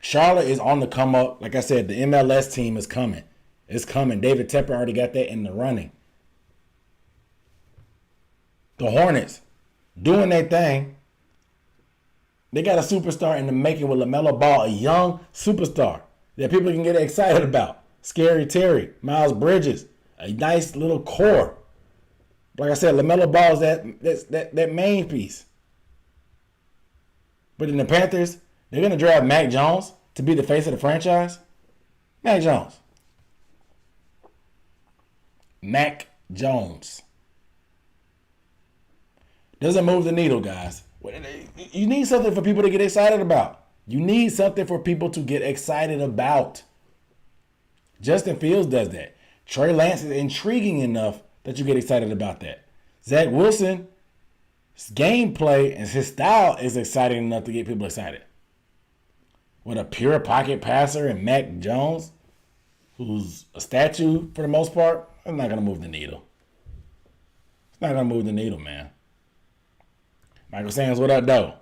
Charlotte is on the come up? Like I said, the MLS team is coming. It's coming. David Tepper already got that in the running. The Hornets doing their thing. They got a superstar in the making with LaMelo Ball, a young superstar that people can get excited about. Scary Terry, Miles Bridges, a nice little core. Like I said, LaMelo Ball is that main piece. But in the Panthers, they're going to draft Mac Jones to be the face of the franchise. Mac Jones. Mac Jones. Doesn't move the needle, guys. You need something for people to get excited about. Justin Fields does that. Trey Lance is intriguing enough that you get excited about that. Zach Wilson, his gameplay and his style is exciting enough to get people excited. with a pure pocket passer and Mac Jones, who's a statue for the most part, it's not going to move the needle. It's not going to move the needle, man. Michael Sanders, what up, though?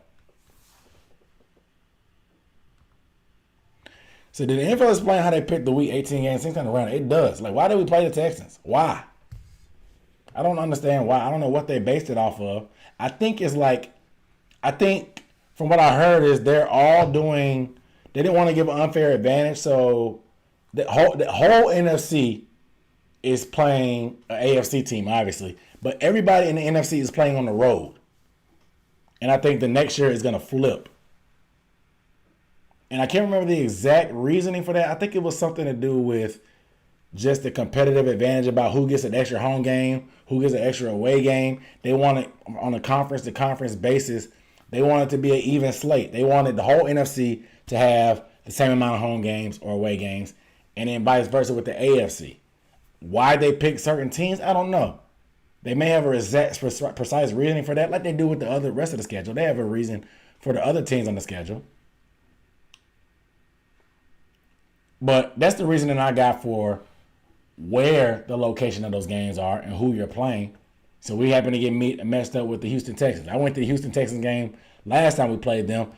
So did the NFL explain how they picked the Week 18 game 16 round? It does. Like, why did we play the Texans? Why? I don't understand why. I don't know what they based it off of. I think from what I heard is they're all doing, they didn't want to give an unfair advantage. So the whole NFC is playing an AFC team, obviously. But everybody in the NFC is playing on the road. And I think the next year is going to flip. And I can't remember the exact reasoning for that. I think it was something to do with just the competitive advantage about who gets an extra home game, who gets an extra away game. They wanted, on a conference-to-conference basis, they wanted to be an even slate. They wanted the whole NFC to have the same amount of home games or away games, and then vice versa with the AFC. Why they pick certain teams, I don't know. They may have a precise reasoning for that, like they do with the rest of the schedule. They have a reason for the other teams on the schedule. But that's the reasoning I got for where the location of those games are and who you're playing. So we happen to get messed up with the Houston Texans. I went to the Houston Texans game last time we played them.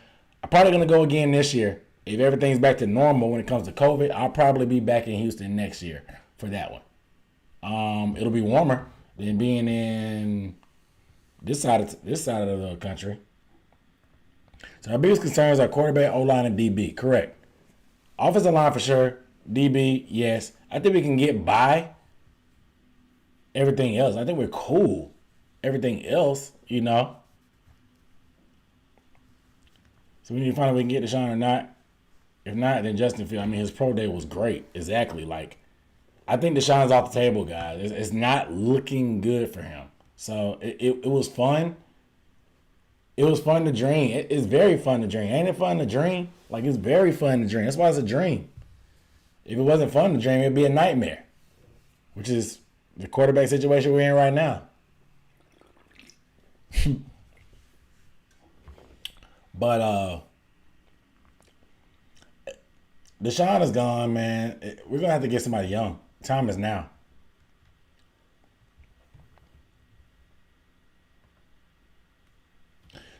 I'm probably going to go again this year. If everything's back to normal when it comes to COVID, I'll probably be back in Houston next year for that one. It'll be warmer than being in this side of the country. So our biggest concerns are quarterback, O-line, and DB. Correct. Offensive line for sure. DB, yes. I think we can get by everything else. I think we're cool. Everything else, So we need to find out if we can get Deshaun or not. If not, then Justin Fields. I mean, his pro day was great. Exactly. Like, I think Deshaun's off the table, guys. It's not looking good for him. So it was fun. It was fun to dream. It's very fun to dream. Ain't it fun to dream? Like, it's very fun to dream. That's why it's a dream. If it wasn't fun to dream, it'd be a nightmare, which is the quarterback situation we're in right now. But Deshaun is gone, man. We're going to have to get somebody young. Time is now.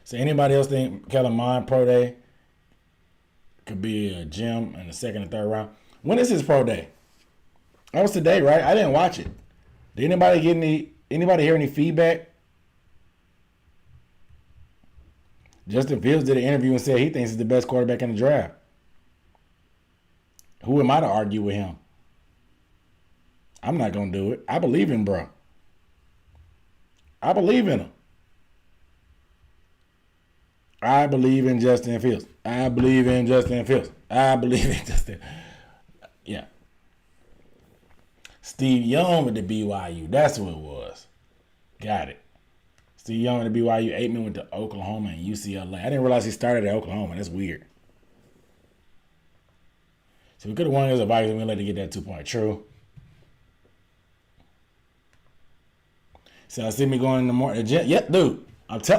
So anybody else think Kellen Mond pro day could be a gem in the second and third round? When is his pro day? That was today, right? I didn't watch it. Did anybody hear any feedback? Justin Fields did an interview and said he thinks he's the best quarterback in the draft. Who am I to argue with him? I'm not going to do it. I believe in bro. I believe in him. I believe in Justin Fields. I believe in Justin Fields. I believe in Justin. Yeah. Steve Young with the BYU. That's who it was. Got it. Steve Young with the BYU. Aitman went to Oklahoma and UCLA. I didn't realize he started at Oklahoma. That's weird. So we could have won his advice and we let it get that 2-point. True. So I see me going in the morning. Yep, dude.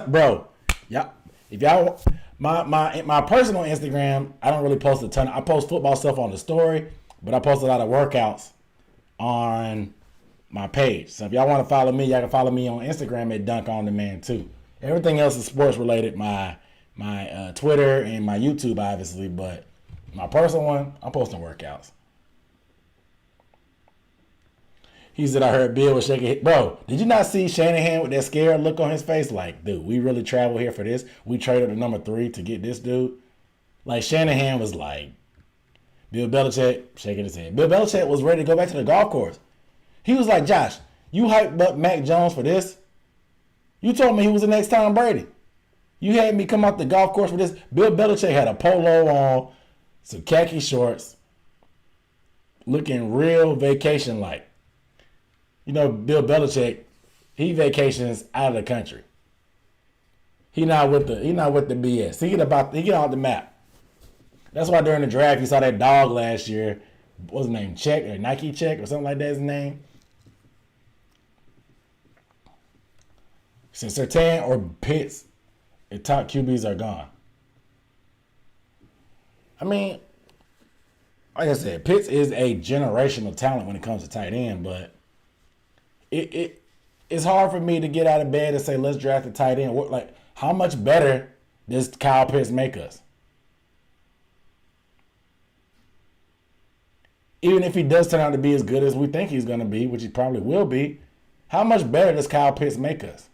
Bro. Yep. If y'all, my personal Instagram, I don't really post a ton. I post football stuff on the story, but I post a lot of workouts on my page. So if y'all want to follow me, y'all can follow me on Instagram at Dunk on Demand too. Everything else is sports related. My Twitter and my YouTube, obviously, but my personal one, I'm posting workouts. He said, I heard Bill was shaking. Bro, did you not see Shanahan with that scared look on his face? Like, dude, we really travel here for this? We traded the number 3 to get this dude? Like, Shanahan was like, Bill Belichick shaking his head. Bill Belichick was ready to go back to the golf course. He was like, Josh, you hyped up Mac Jones for this? You told me he was the next Tom Brady. You had me come out the golf course for this? Bill Belichick had a polo on, some khaki shorts, looking real vacation-like. Bill Belichick, he vacations out of the country. He not with the BS. He get off the map. That's why during the draft you saw that dog last year. What's his name? Check or Nike Check or something like that. His name. Since Surtain or Pitts, the top QBs are gone. I mean, like I said, Pitts is a generational talent when it comes to tight end, but it's hard for me to get out of bed and say, let's draft a tight end. Like, how much better does Kyle Pitts make us? Even if he does turn out to be as good as we think he's going to be, which he probably will be, how much better does Kyle Pitts make us?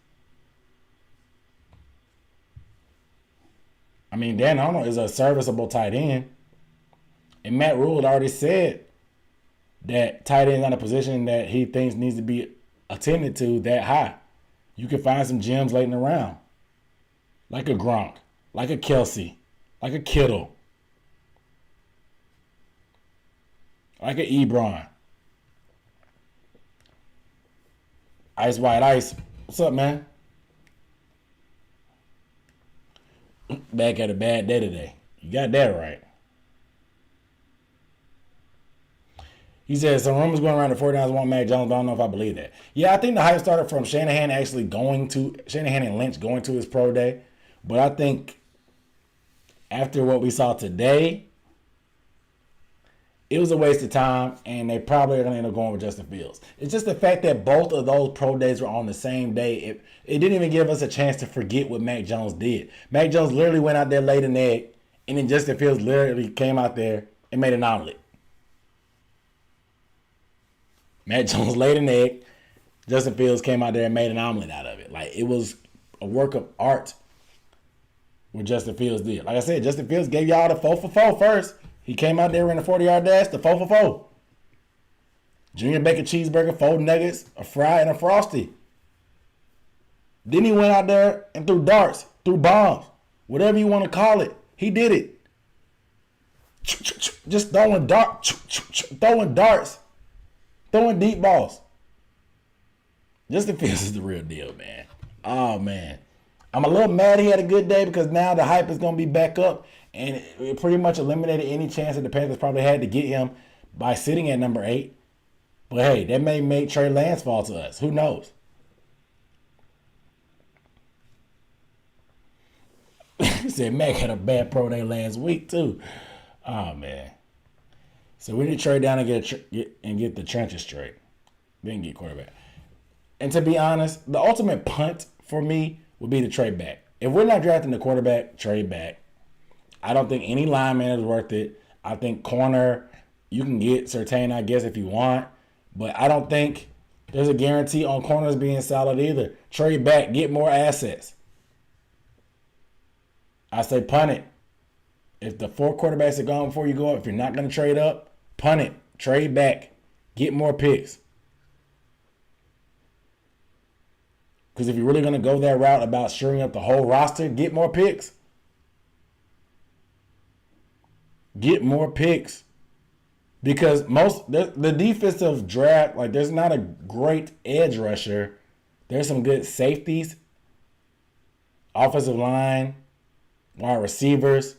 I mean, Dan Arnold is a serviceable tight end. And Matt Rhule had already said that tight end is not a position that he thinks needs to be attended to that high. You can find some gems late in the round. Like a Gronk, like a Kelsey, like a Kittle, like a Ebron. Ice White Ice. What's up, man? Back at a bad day today. You got that right. He says some rumors going around the 49ers want Mac Jones, but I don't know if I believe that. Yeah, I think the hype started from Shanahan and Lynch going to his pro day. But I think after what we saw today, it was a waste of time, and they probably are going to end up going with Justin Fields. It's just the fact that both of those pro days were on the same day. It didn't even give us a chance to forget what Mac Jones did. Mac Jones literally went out there, laid an egg, and then Justin Fields literally came out there and made an omelet. Mac Jones laid an egg. Justin Fields came out there and made an omelet out of it. Like, it was a work of art what Justin Fields did. Like I said, Justin Fields gave y'all the 4 for 4 first. He came out there in a 40-yard dash, the 4 for 4. Junior bacon cheeseburger, 4 nuggets, a fry, and a Frosty. Then he went out there and threw darts, threw bombs, whatever you want to call it. He did it. Just throwing darts, throwing deep balls. Justin Fields is the real deal, man. Oh, man. I'm a little mad he had a good day because now the hype is going to be back up, and it pretty much eliminated any chance that the Panthers probably had to get him by sitting at number 8. But, hey, that may make Trey Lance fall to us. Who knows? He said Mac had a bad pro day last week, too. Oh, man. So we need to trade down and get the trenches straight. Then get quarterback. And to be honest, the ultimate punt for me would be to trade back. If we're not drafting the quarterback, trade back. I don't think any lineman is worth it. I think corner, you can get Surtain, I guess, if you want. But I don't think there's a guarantee on corners being solid either. Trade back, get more assets. I say punt it. If the 4 quarterbacks are gone before you go up, if you're not going to trade up, punt it. Trade back. Get more picks. Because if you're really going to go that route about shoring up the whole roster, get more picks. Get more picks. Because the defensive draft, like, there's not a great edge rusher. There's some good safeties, offensive line, wide receivers.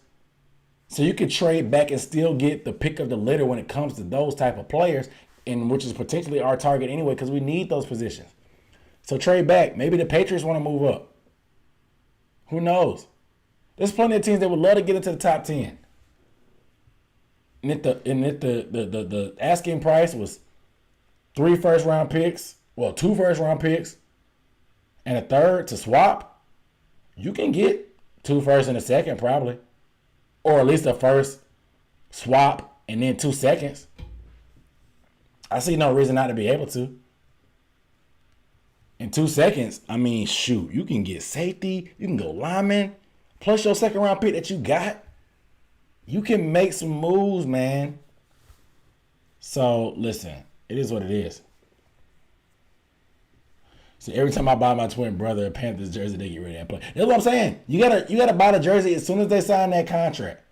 So you could trade back and still get the pick of the litter when it comes to those type of players, and which is potentially our target anyway because we need those positions. So trade back. Maybe the Patriots want to move up. Who knows? There's plenty of teams that would love to get into the top 10. And if the asking price was 3 first-round picks, 2 first-round picks, and a third to swap, you can get 2 first and a second probably. Or at least a first swap and then 2 seconds. I see no reason not to be able to. In 2 seconds, I mean, shoot, you can get safety, you can go lineman, plus your second-round pick that you got. You can make some moves, man. So, listen, it is what it is. So every time I buy my twin brother a Panthers jersey, they get ready to play. That's what I'm saying. You gotta buy the jersey as soon as they sign that contract.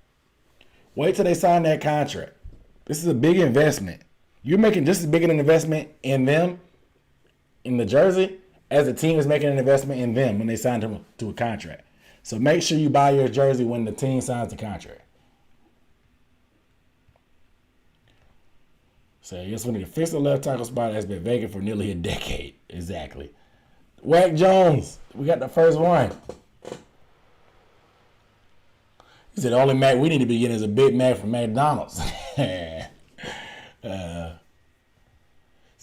Wait till they sign that contract. This is a big investment. You're making just as big an investment in them, in the jersey, as the team is making an investment in them when they sign them to a contract. So make sure you buy your jersey when the team signs the contract. So I guess we need to fix the left tackle spot that has been vacant for nearly a decade. Exactly. Wack Jones, we got the first one. He He said the only Mac we need to be getting is a Big Mac from McDonald's. So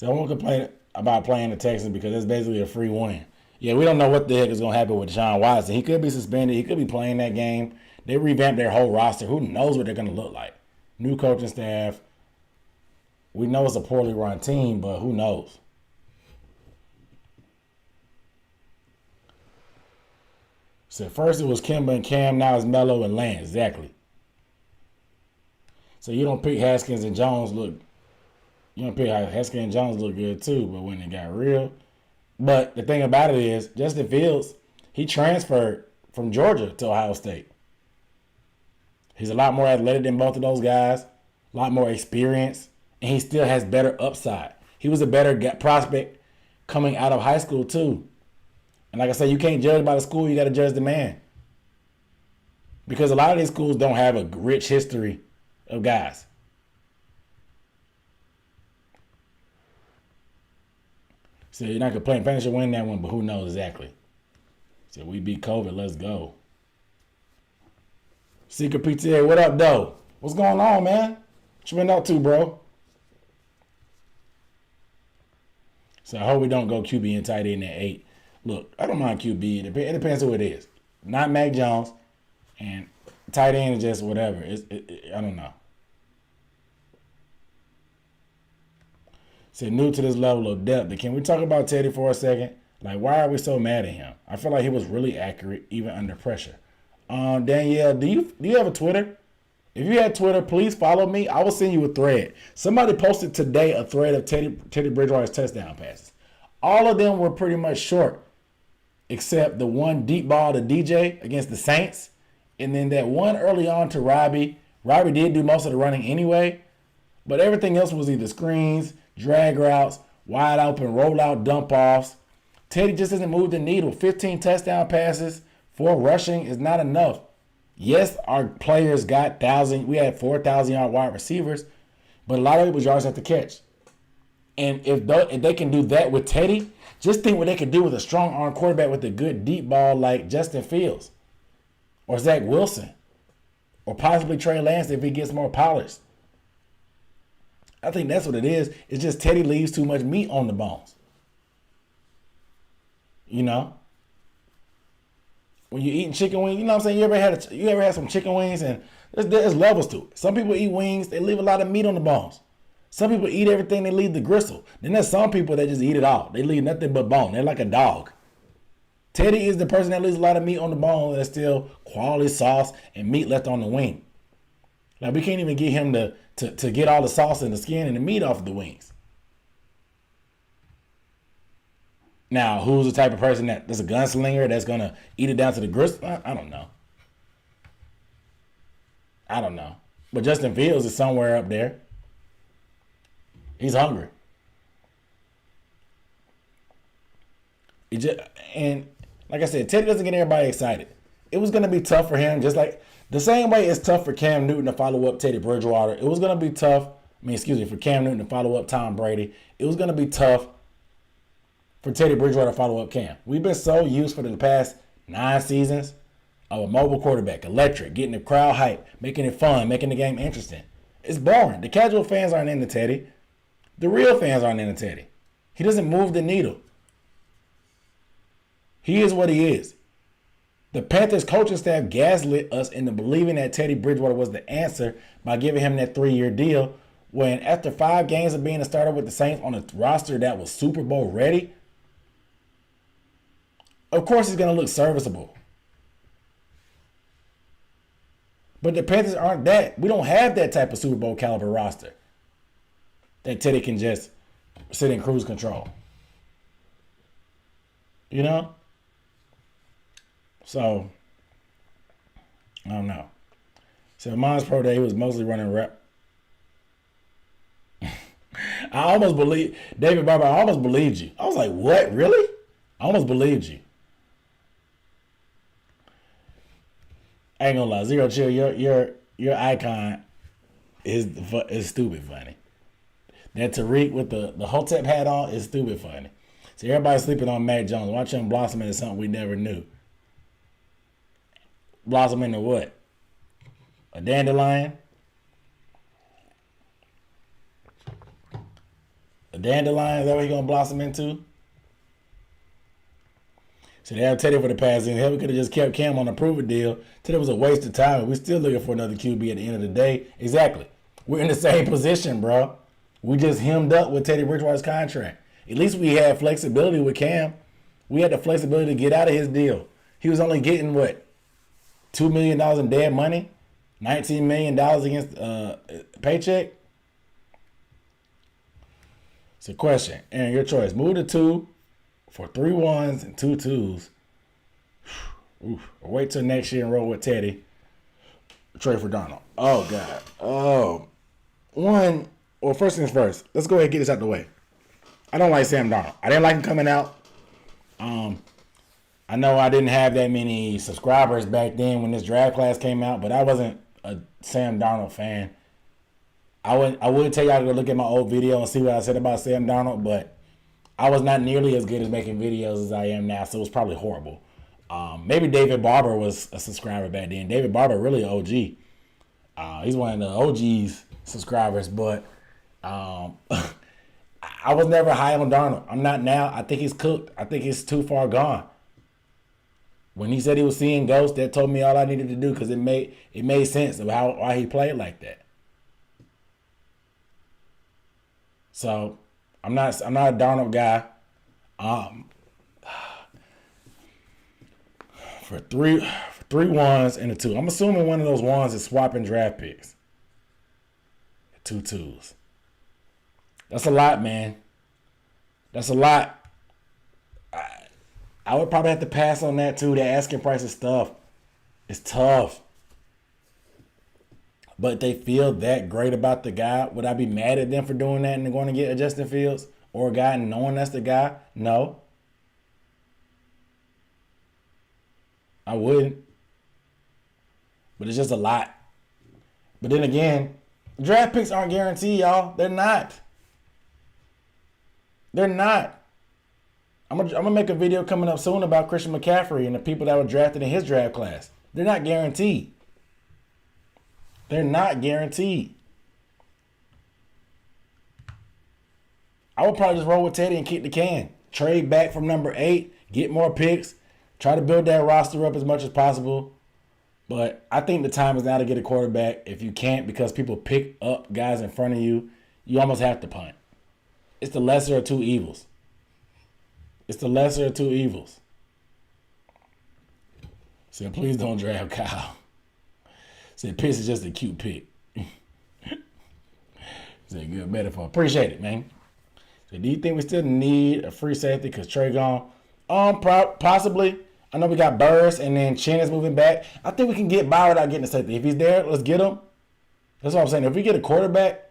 I won't complain about playing the Texans because it's basically a free win. Yeah, we don't know what the heck is going to happen with Deshaun Watson. He could be suspended. He could be playing that game. They revamped their whole roster. Who knows what they're going to look like? New coaching staff. We know it's a poorly run team, but who knows? So first it was Kimba and Cam. Now it's Melo and Lance. Exactly. So you don't pick Haskins and Jones look. You don't pick Haskins and Jones look good too, but when it got real. But the thing about it is, Justin Fields, he transferred from Georgia to Ohio State. He's a lot more athletic than both of those guys, a lot more experience, and he still has better upside. He was a better prospect coming out of high school too. And like I said, you can't judge by the school, you got to judge the man. Because a lot of these schools don't have a rich history of guys. So you're not complaining. Panthers should win that one, but who knows exactly. So we beat COVID. Let's go. Secret PTA, what up, though? What's going on, man? What you been up to, bro? So I hope we don't go QB and tight end at 8. Look, I don't mind QB. It depends who it is. Not Mac Jones. And tight end is just whatever. I don't know. So new to this level of depth. But can we talk about Teddy for a second? Like, why are we so mad at him? I feel like he was really accurate even under pressure. Danielle, do you have a Twitter? If you had Twitter, please follow me. I will send you a thread. Somebody posted today a thread of Teddy Bridgewater's touchdown passes. All of them were pretty much short, except the one deep ball to DJ against the Saints, and then that one early on to Robbie. Robbie did do most of the running anyway, but everything else was either screens, drag routes, wide open, rollout, dump offs. Teddy just doesn't move the needle. 15 touchdown passes, 4 rushing is not enough. Yes, our players got 1,000. We had 4,000-yard wide receivers, but a lot of it was yards after catch. And if they can do that with Teddy, just think what they could do with a strong arm quarterback with a good deep ball like Justin Fields or Zach Wilson or possibly Trey Lance if he gets more polished. I think that's what it is. It's just Teddy leaves too much meat on the bones. You know? When you're eating chicken wings, you know what I'm saying? You ever had some chicken wings and there's levels to it. Some people eat wings, they leave a lot of meat on the bones. Some people eat everything, they leave the gristle. Then there's some people that just eat it all. They leave nothing but bone. They're like a dog. Teddy is the person that leaves a lot of meat on the bone and there's still quality sauce and meat left on the wing. Like we can't even get him to get all the sauce and the skin and the meat off of the wings. Now, who's the type of person that's a gunslinger that's going to eat it down to the gristle? I don't know. But Justin Fields is somewhere up there. He's hungry. And like I said, Teddy doesn't get everybody excited. It was going to be tough for him, just like the same way it's tough for Cam Newton to follow up Teddy Bridgewater. It was going to be tough. For Cam Newton to follow up Tom Brady. It was going to be tough for Teddy Bridgewater to follow up Cam. We've been so used for the past 9 seasons of a mobile quarterback, electric, getting the crowd hype, making it fun, making the game interesting. It's boring. The casual fans aren't into Teddy. The real fans aren't into Teddy. He doesn't move the needle. He is what he is. The Panthers coaching staff gaslit us into believing that Teddy Bridgewater was the answer by giving him that 3-year deal when after 5 games of being a starter with the Saints on a roster that was Super Bowl ready, of course he's going to look serviceable. But the Panthers aren't that. We don't have that type of Super Bowl caliber roster that Teddy can just sit in cruise control. You know? So, I don't know. So, Mine's Pro Day, he was mostly running rep. I almost believed, David Barber, I almost believed you. I was like, what? Really? I almost believed you. I ain't gonna lie, Zero Chill, your icon is stupid funny. That Tariq with the Hotep hat on is stupid funny. So everybody's sleeping on Mac Jones. Watch him blossom into something we never knew. Blossom into what? A dandelion. A dandelion, is that what he's going to blossom into? So they have Teddy for the pass in. Hell, we could have just kept Cam on a prove-it deal. Teddy was a waste of time. We're still looking for another QB at the end of the day. Exactly. We're in the same position, bro. We just hemmed up with Teddy Bridgewater's contract. At least we had flexibility with Cam. We had the flexibility to get out of his deal. He was only getting, what, $2 million in dead money? $19 million against paycheck? It's a question. Aaron, your choice. Move to 2 for 3 1s and 2 2s. Oof. Wait till next year and roll with Teddy. Trade for Darnold. Oh, God. Oh. Well, first things first. Let's go ahead and get this out the way. I don't like Sam Darnold. I didn't like him coming out. I know I didn't have that many subscribers back then when this draft class came out, but I wasn't a Sam Darnold fan. I would tell y'all to go look at my old video and see what I said about Sam Darnold, but I was not nearly as good at making videos as I am now, so it was probably horrible. Maybe David Barber was a subscriber back then. David Barber really an OG. He's one of the OG's subscribers, but I was never high on Darnold. I'm not now. I think he's cooked. I think he's too far gone. When he said he was seeing ghosts, that told me all I needed to do because it made sense of why he played like that. So I'm not a Darnold guy. For three 1s and a 2. I'm assuming one of those 1s is swapping draft picks. 2 2s. That's a lot, man. That's a lot. I would probably have to pass on that too. The asking price is tough. It's tough. But they feel that great about the guy. Would I be mad at them for doing that and going to get a Justin Fields or a guy knowing that's the guy? No. I wouldn't. But it's just a lot. But then again, draft picks aren't guaranteed, y'all. They're not. They're not. I'm gonna make a video coming up soon about Christian McCaffrey and the people that were drafted in his draft class. They're not guaranteed. They're not guaranteed. I would probably just roll with Teddy and kick the can. Trade back from number 8, get more picks, try to build that roster up as much as possible. But I think the time is now to get a quarterback. If you can't because people pick up guys in front of you, you almost have to punt. It's the lesser of two evils. It's the lesser of two evils. So please don't draft Kyle. Said Pitts is just a cute pick. Said good metaphor. Appreciate it, man. So do you think we still need a free safety because Trey gone? Possibly. I know we got Burris and then Chin is moving back. I think we can get by without getting a safety. If he's there, let's get him. That's what I'm saying. If we get a quarterback,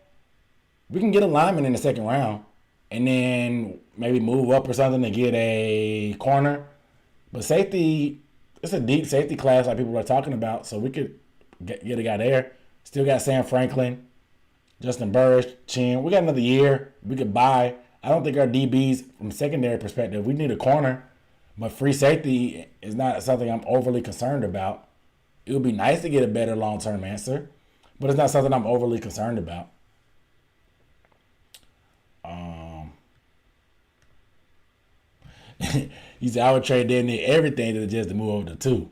we can get a lineman in the second round. And then maybe move up or something to get a corner. But safety, it's a deep safety class like people are talking about. So we could get a guy there. Still got Sam Franklin, Justin Burris, Chin. We got another year. We could buy. I don't think our DBs, from secondary perspective, we need a corner. But free safety is not something I'm overly concerned about. It would be nice to get a better long-term answer. But it's not something I'm overly concerned about. He said I would trade damn near everything to just to move over to 2.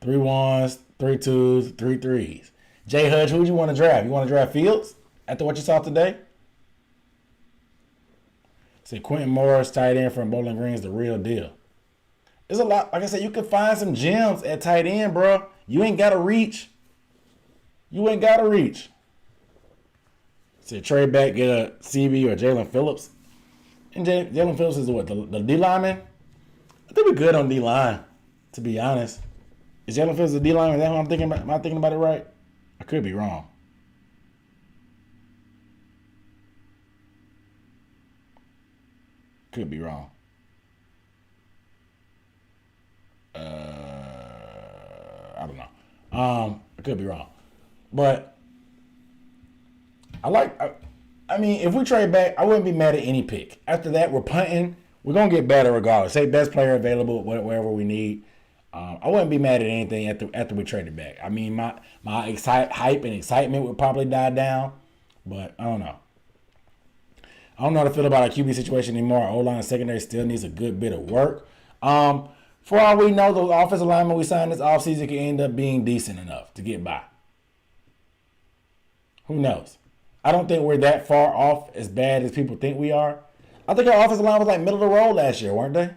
3 1s, 3 2s, 3 3s. Jay Hudge, who would you want to draft? You want to draft Fields after what you saw today? Say Quentin Morris, tight end from Bowling Green, is the real deal. There's a lot. Like I said, you can find some gems at tight end, bro. You ain't got to reach. You ain't got to reach. Say trade back, get a CB or Jalen Phillips. And Jalen Phillips is what, the D lineman? I think we're good on D line, to be honest. Is Jalen Phillips the D lineman? Is that what I'm thinking about? Am I thinking about it right? I could be wrong. Could be wrong. I don't know. I could be wrong. But I mean, if we trade back, I wouldn't be mad at any pick. After that, we're punting. We're going to get better regardless. Say best player available, wherever we need. I wouldn't be mad at anything after we traded back. I mean, my hype and excitement would probably die down, but I don't know. I don't know how to feel about our QB situation anymore. Our O-line and secondary still needs a good bit of work. For all we know, those offensive linemen we signed this offseason can end up being decent enough to get by. Who knows? I don't think we're that far off as bad as people think we are. I think our offensive line was like middle of the road last year, weren't they?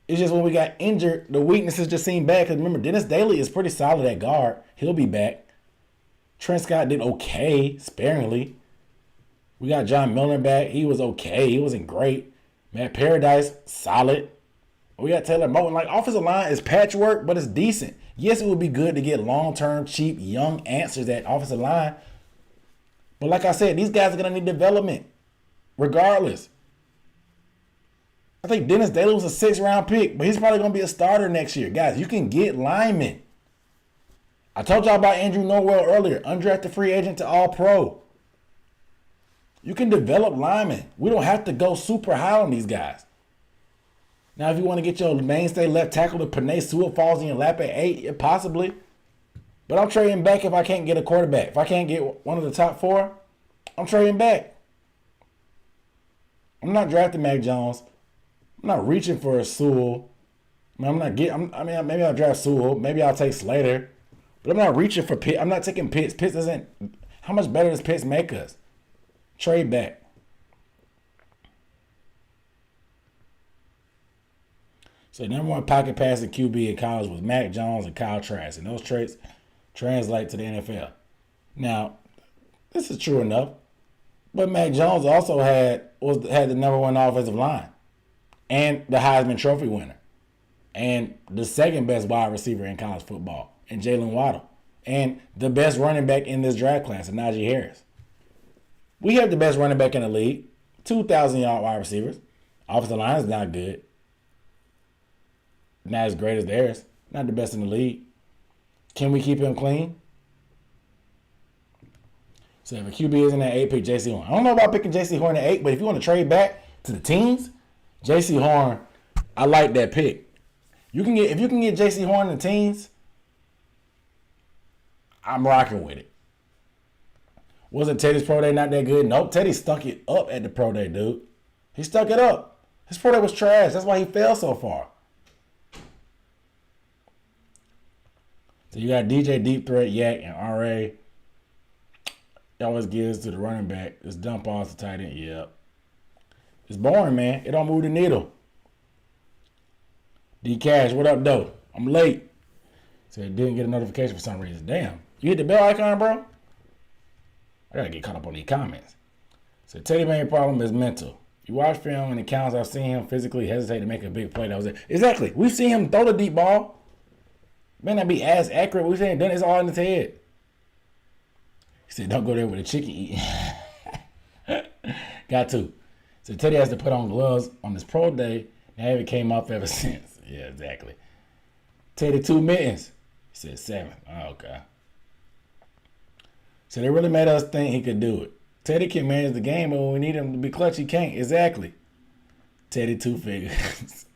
It's just when we got injured, the weaknesses just seemed bad. Because remember, Dennis Daly is pretty solid at guard. He'll be back. Trent Scott did okay, sparingly. We got John Milner back. He was okay. He wasn't great. Matt Paradise, solid. We got Taylor Moton. Like, offensive line is patchwork, but it's decent. Yes, it would be good to get long-term, cheap, young answers at offensive line. But like I said, these guys are going to need development, regardless. I think Dennis Daly was a 6th-round pick, but he's probably going to be a starter next year. Guys, you can get linemen. I told y'all about Andrew Norwell earlier, undrafted free agent to All-Pro. You can develop linemen. We don't have to go super high on these guys. Now, if you want to get your mainstay left tackle to Penei Sewell falls in your lap at 8, possibly. But I'm trading back if I can't get a quarterback. If I can't get one of the top 4, I'm trading back. I'm not drafting Mac Jones. I'm not reaching for a Sewell. Maybe I'll draft Sewell. Maybe I'll take Slater. But I'm not reaching for Pitts. I'm not taking Pitts. Pitts doesn't. How much better does Pitts make us? Trade back. So number one pocket passing QB in college was Mac Jones and Kyle Trask. And those traits translate to the NFL. Now, this is true enough. But Mac Jones also had the number one offensive line. And the Heisman Trophy winner. And the second best wide receiver in college football. And Jalen Waddle. And the best running back in this draft class, and Najee Harris. We have the best running back in the league. 2,000-yard wide receivers. Offensive line is not good. Not as great as theirs. Not the best in the league. Can we keep him clean? So if a QB isn't at 8, pick J.C. Horn. I don't know about picking J.C. Horn at 8, but if you want to trade back to the teens, J.C. Horn, I like that pick. If you can get J.C. Horn in the teens, I'm rocking with it. Wasn't Teddy's pro day not that good? Nope, Teddy stuck it up at the pro day, dude. He stuck it up. His pro day was trash. That's why he fell so far. So you got DJ Deep Threat, Yak, and RA. It always gives to the running back. It's dump off to tight end. Yep. It's boring, man. It don't move the needle. D Cash, what up, though? I'm late. So I didn't get a notification for some reason. Damn. You hit the bell icon, bro? I gotta get caught up on these comments. So Teddy's main problem is mental. You watch film and accounts, I've seen him physically hesitate to make a big play. That was it. Exactly. We've seen him throw the deep ball. May not be as accurate. We've seen him done it. It's all in his head. He said, don't go there with a chicken eating. Got to. So Teddy has to put on gloves on his pro day. And haven't came off ever since. Yeah, exactly. Teddy 2 mittens. He said 7. Oh, okay. So they really made us think he could do it. Teddy can manage the game, but when we need him to be clutch, he can't. Exactly. Teddy 2 figures.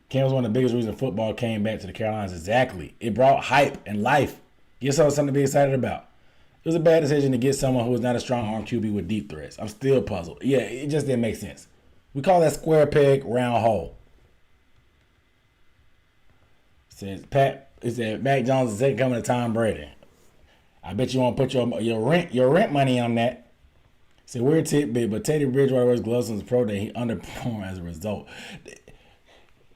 Cam was one of the biggest reasons football came back to the Carolinas. Exactly. It brought hype and life. Gives us something to be excited about. It was a bad decision to get someone who was not a strong arm QB with deep threats. I'm still puzzled. Yeah, it just didn't make sense. We call that square peg, round hole. It said Mac Jones is second coming to Tom Brady. I bet you won't put your rent money on that. It's a weird tidbit, but Teddy Bridgewater wears gloves on his pro day. He underperformed as a result.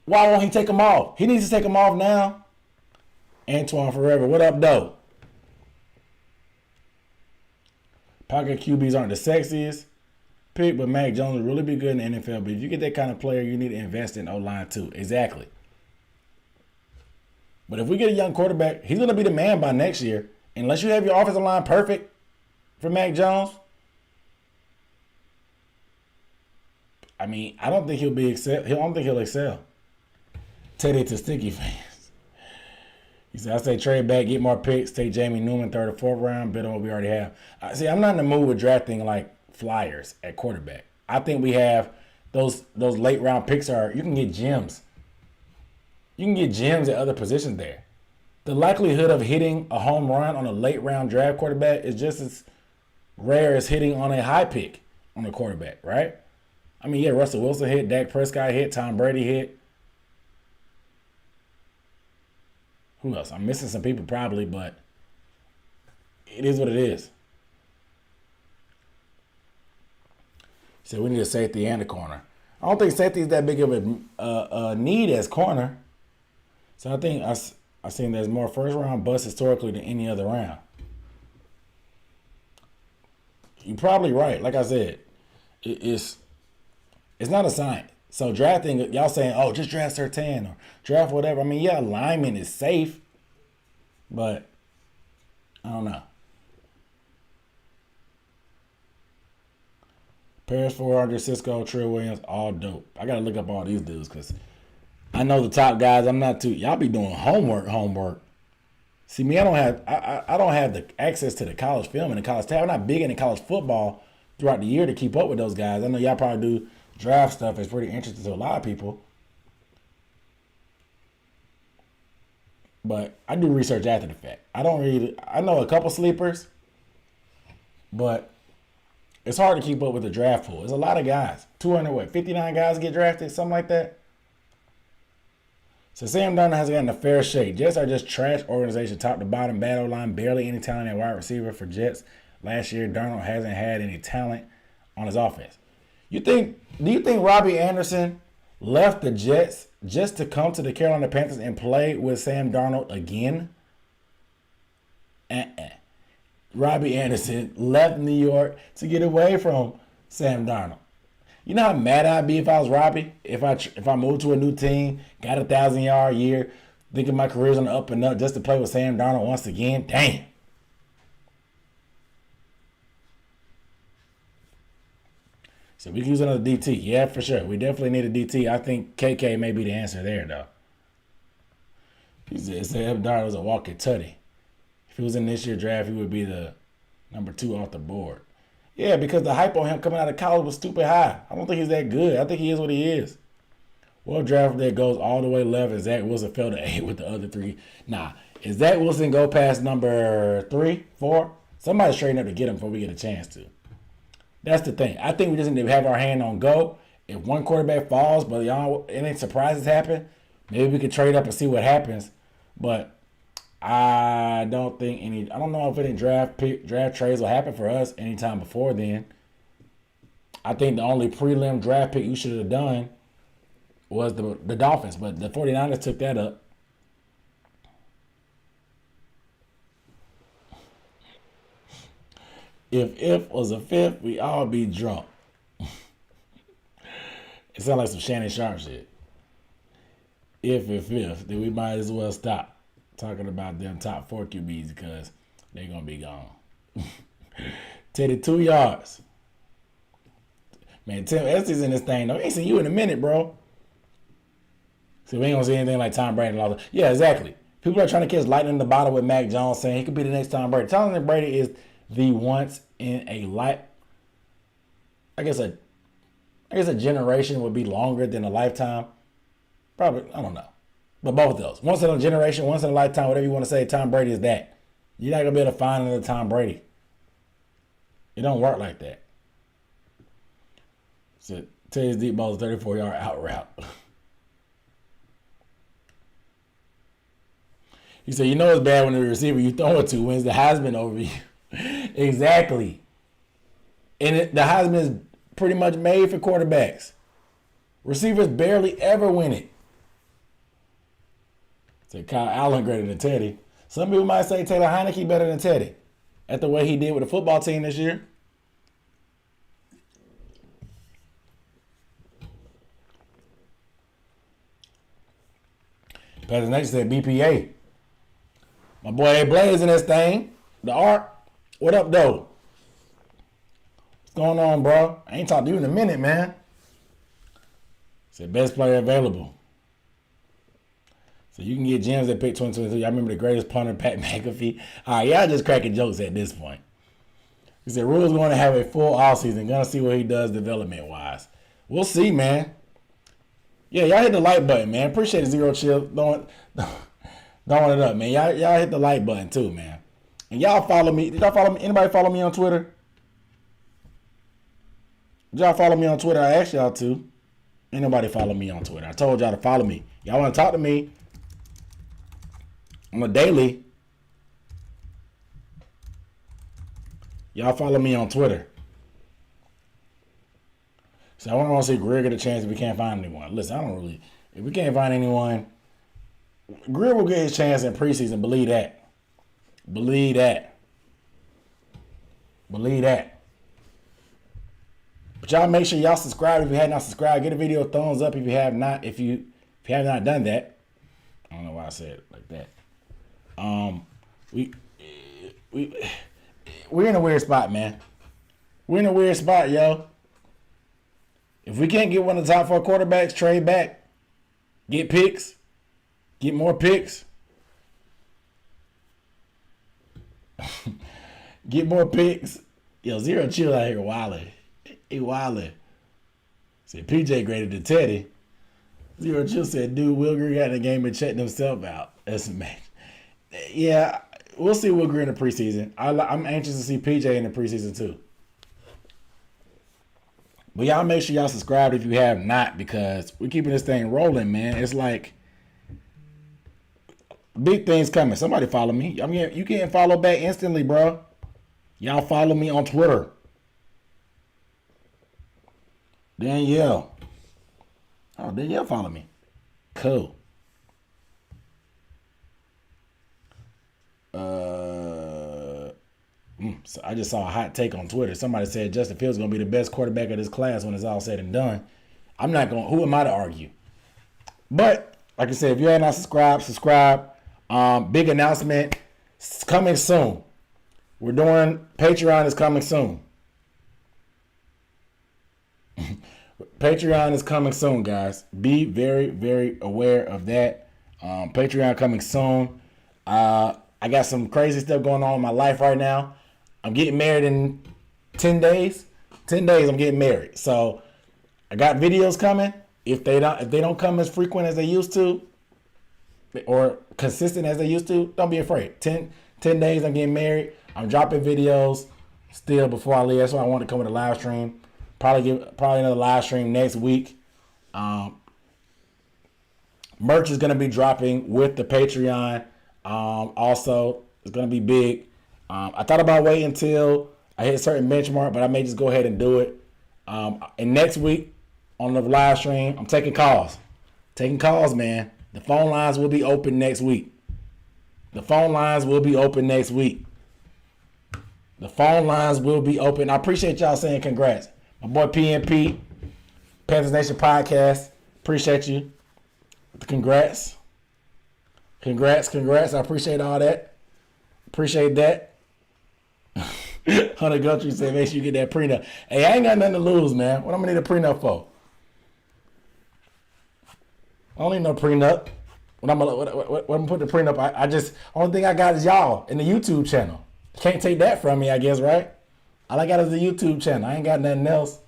Why won't he take them off? He needs to take them off now. Antoine Forever, what up, though? Pocket QBs aren't the sexiest pick, but Mac Jones will really be good in the NFL. But if you get that kind of player, you need to invest in O-line too. Exactly. But if we get a young quarterback, he's going to be the man by next year. Unless you have your offensive line perfect for Mac Jones. I mean, I don't think he'll excel. Teddy to Sticky fans. He said, I say trade back, get more picks, take Jamie Newman 3rd or 4th round, bet on what we already have. See, I'm not in the mood with drafting like flyers at quarterback. I think we have those late round picks you can get gems. You can get gems at other positions there. The likelihood of hitting a home run on a late round draft quarterback is just as rare as hitting on a high pick on a quarterback, right? I mean, yeah, Russell Wilson hit, Dak Prescott hit, Tom Brady hit. Who else? I'm missing some people probably, but it is what it is. So we need a safety and a corner. I don't think safety is that big of a need as corner. So I think I've seen there's more first round busts historically than any other round. You're probably right. Like I said, it's not a science. So drafting, y'all saying, oh, just draft Surtain or draft whatever. I mean, yeah, lineman is safe, but I don't know. Paris 400, Cisco, Trill Williams, all dope. I got to look up all these dudes because I know the top guys. I'm not too. Y'all be doing homework. See, me, I don't have the access to the college film and the college tab. I'm not big into college football throughout the year to keep up with those guys. I know y'all probably do draft stuff. It's pretty interesting to a lot of people. But I do research after the fact. I know a couple sleepers, but it's hard to keep up with the draft pool. There's a lot of guys. 59 guys get drafted, something like that. So Sam Darnold hasn't gotten a fair shake. Jets are just trash organization, top to bottom, bad O-line, barely any talent at wide receiver for Jets. Last year, Darnold hasn't had any talent on his offense. Do you think Robbie Anderson left the Jets just to come to the Carolina Panthers and play with Sam Darnold again? Robbie Anderson left New York to get away from Sam Darnold. You know how mad I'd be if I was Robbie? If I moved to a new team, got a 1,000-yard year, thinking my career's on the up and up just to play with Sam Darnold once again? Damn. So we can use another DT. Yeah, for sure. We definitely need a DT. I think KK may be the answer there, though. He said Sam Darnold was a walking tutty. If he was in this year's draft, he would be the number 2 off the board. Yeah, because the hype on him coming out of college was stupid high. I don't think he's that good. I think he is what he is. Well, draft that goes all the way left and Zach Wilson fell to 8 with the other 3. Nah, if Zach Wilson go past number 3, 4, somebody's trading up to get him before we get a chance to. That's the thing. I think we just need to have our hand on go. If one quarterback falls, but y'all, any surprises happen, maybe we could trade up and see what happens. But I don't know if any draft trades will happen for us anytime before then. I think the only prelim draft pick you should have done was the Dolphins, but the 49ers took that up. If was a fifth, we all be drunk. It sounds like some Shannon Sharp shit. If fifth, then we might as well stop talking about them top 4 QBs because they're going to be gone. Teddy, 2 yards. Man, Tim Estes in this thing, though. I ain't seen you in a minute, bro. So we ain't going to see anything like Tom Brady. Yeah, exactly. People are trying to catch lightning in the bottle with Mac Jones saying he could be the next Tom Brady. Tom Brady is the once in a life. I guess a generation would be longer than a lifetime. Probably, I don't know. But both of those. Once in a generation, once in a lifetime, whatever you want to say, Tom Brady is that. You're not going to be able to find another Tom Brady. It don't work like that. So, Teddy's deep ball is 34-yard out route. He said, you know it's bad when the receiver you throw it to wins the Heisman over you. Exactly. And the Heisman is pretty much made for quarterbacks. Receivers barely ever win it. So Kyle Allen greater than Teddy. Some people might say Taylor Heineke better than Teddy. At the way he did with the football team this year. Pastor Nate said BPA. My boy A Blaze in this thing. The Art. What up, though? What's going on, bro? I ain't talked to you in a minute, man. Said best player available. So you can get gems at pick 2022. Y'all remember the greatest punter, Pat McAfee? All right, y'all just cracking jokes at this point. He said Rhule's going to have a full offseason. Going to see what he does development-wise. We'll see, man. Yeah, y'all hit the like button, man. Appreciate it, Zero Chill. Throwing it up, man. Y'all hit the like button too, man. And y'all follow me. Did y'all follow me? Anybody follow me on Twitter? Did y'all follow me on Twitter? I asked y'all to. Ain't nobody follow me on Twitter. I told y'all to follow me. Y'all want to talk to me on a daily? Y'all follow me on Twitter. So I want to see Greer get a chance if we can't find anyone. Listen, if we can't find anyone, Greer will get his chance in preseason. Believe that. Believe that. Believe that. But y'all make sure y'all subscribe if you have not subscribed. Get a video a thumbs up if you have not. If you have not done that. I don't know why I said it like that. We're in a weird spot, man. We're in a weird spot, yo. If we can't get one of the top 4 quarterbacks, trade back, get picks, get more picks, get more picks. Yo, Zero Chill out here wilding. He wilding. Said PJ graded to Teddy. Zero Chill said, dude, Will Greer got in the game and checked himself out. That's a match. Yeah, we'll see Will Greer in the preseason. I'm anxious to see PJ in the preseason too. But y'all make sure y'all subscribe if you have not, because we're keeping this thing rolling, man. It's like big things coming. Somebody follow me. I mean, you can't follow back instantly, bro. Y'all follow me on Twitter. Danielle. Oh, Danielle follow me. Cool. So I just saw a hot take on Twitter. Somebody said Justin Fields is going to be the best quarterback of this class when it's all said and done. I'm not going. Who am I to argue? But like I said, if you have not subscribed, subscribe. Big announcement. It's coming soon. We're doing Patreon is coming soon. Patreon is coming soon, guys. Be very, very aware of that. Patreon coming soon. I got some crazy stuff going on in my life right now. I'm getting married in 10 days. 10 days I'm getting married. So I got videos coming. If they don't come as frequent as they used to, or consistent as they used to, don't be afraid. 10 days I'm getting married. I'm dropping videos still before I leave. That's why I want to come with a live stream. Probably another live stream next week. Merch is going to be dropping with the Patreon. Also, it's going to be big. I thought about waiting until I hit a certain benchmark, but I may just go ahead and do it. And next week on the live stream, I'm taking calls. Taking calls, man. The phone lines will be open next week. The phone lines will be open next week. The phone lines will be open. I appreciate y'all saying congrats. My boy PNP, Panthers Nation Podcast. Appreciate you. Congrats. Congrats. I appreciate all that. Appreciate that. Hunter Guthrie said, make sure you get that prenup. Hey, I ain't got nothing to lose, man. What I'm going to need a prenup for? I don't need no prenup. What I'm gonna put the prenup, I just, only thing I got is y'all in the YouTube channel. Can't take that from me, I guess, right? All I got is the YouTube channel. I ain't got nothing else.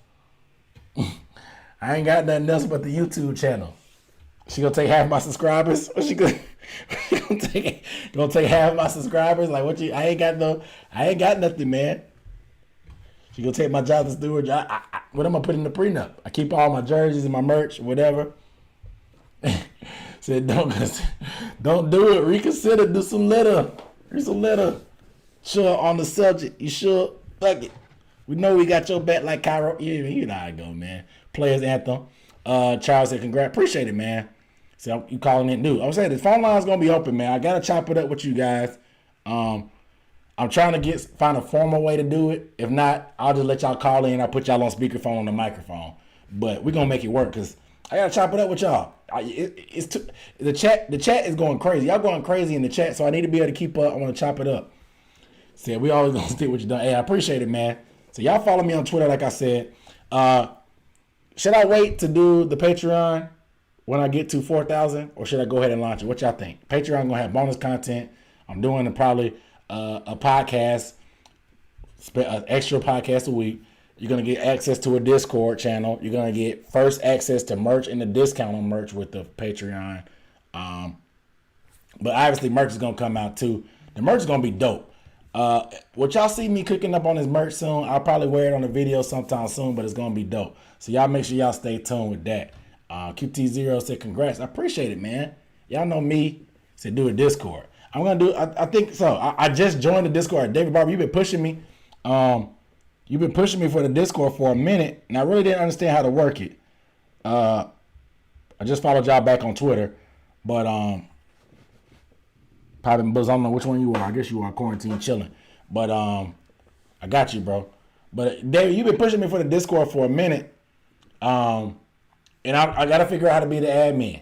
I ain't got nothing else but the YouTube channel. She gonna take half my subscribers? Or she gonna take half my subscribers? Like what I ain't got nothing, man. She gonna take my job as steward. What am I putting in the prenup? I keep all my jerseys and my merch, whatever. Said don't do it. Reconsider. Do some letter. Read some letter. Sure on the subject. You sure? Fuck it. We know we got your back like Cairo. Yeah, you know how I go, man. Players anthem. Charles said, congrats. Appreciate it, man. So you calling it new. I was saying the phone line's gonna be open, man. I gotta chop it up with you guys. I'm trying to find a formal way to do it. If not, I'll just let y'all call in. I'll put y'all on speakerphone on the microphone. But we're gonna make it work because I gotta chop it up with y'all. The chat is going crazy. Y'all going crazy in the chat, so I need to be able to keep up. I want to chop it up. Said we always gonna stick with you done. Hey, I appreciate it, man. So y'all follow me on Twitter, like I said. Should I wait to do the Patreon when I get to 4,000, or should I go ahead and launch it? What y'all think? Patreon gonna have bonus content. I'm doing probably a podcast, an extra podcast a week. You're going to get access to a Discord channel. You're going to get first access to merch and the discount on merch with the Patreon. But obviously merch is going to come out too. The merch is going to be dope. What y'all see me cooking up on this merch soon, I'll probably wear it on a video sometime soon, but it's going to be dope. So y'all make sure y'all stay tuned with that. QT0 said congrats. I appreciate it, man. Y'all know me. Said do a Discord. I'm going to do, I think so. I just joined the Discord. David Barber, you've been pushing me. You've been pushing me for the Discord for a minute, and I really didn't understand how to work it. I just followed y'all back on Twitter, but probably Buzz, I don't know which one you are. I guess you are quarantine chilling, but I got you, bro. But David, you've been pushing me for the Discord for a minute, and I got to figure out how to be the admin.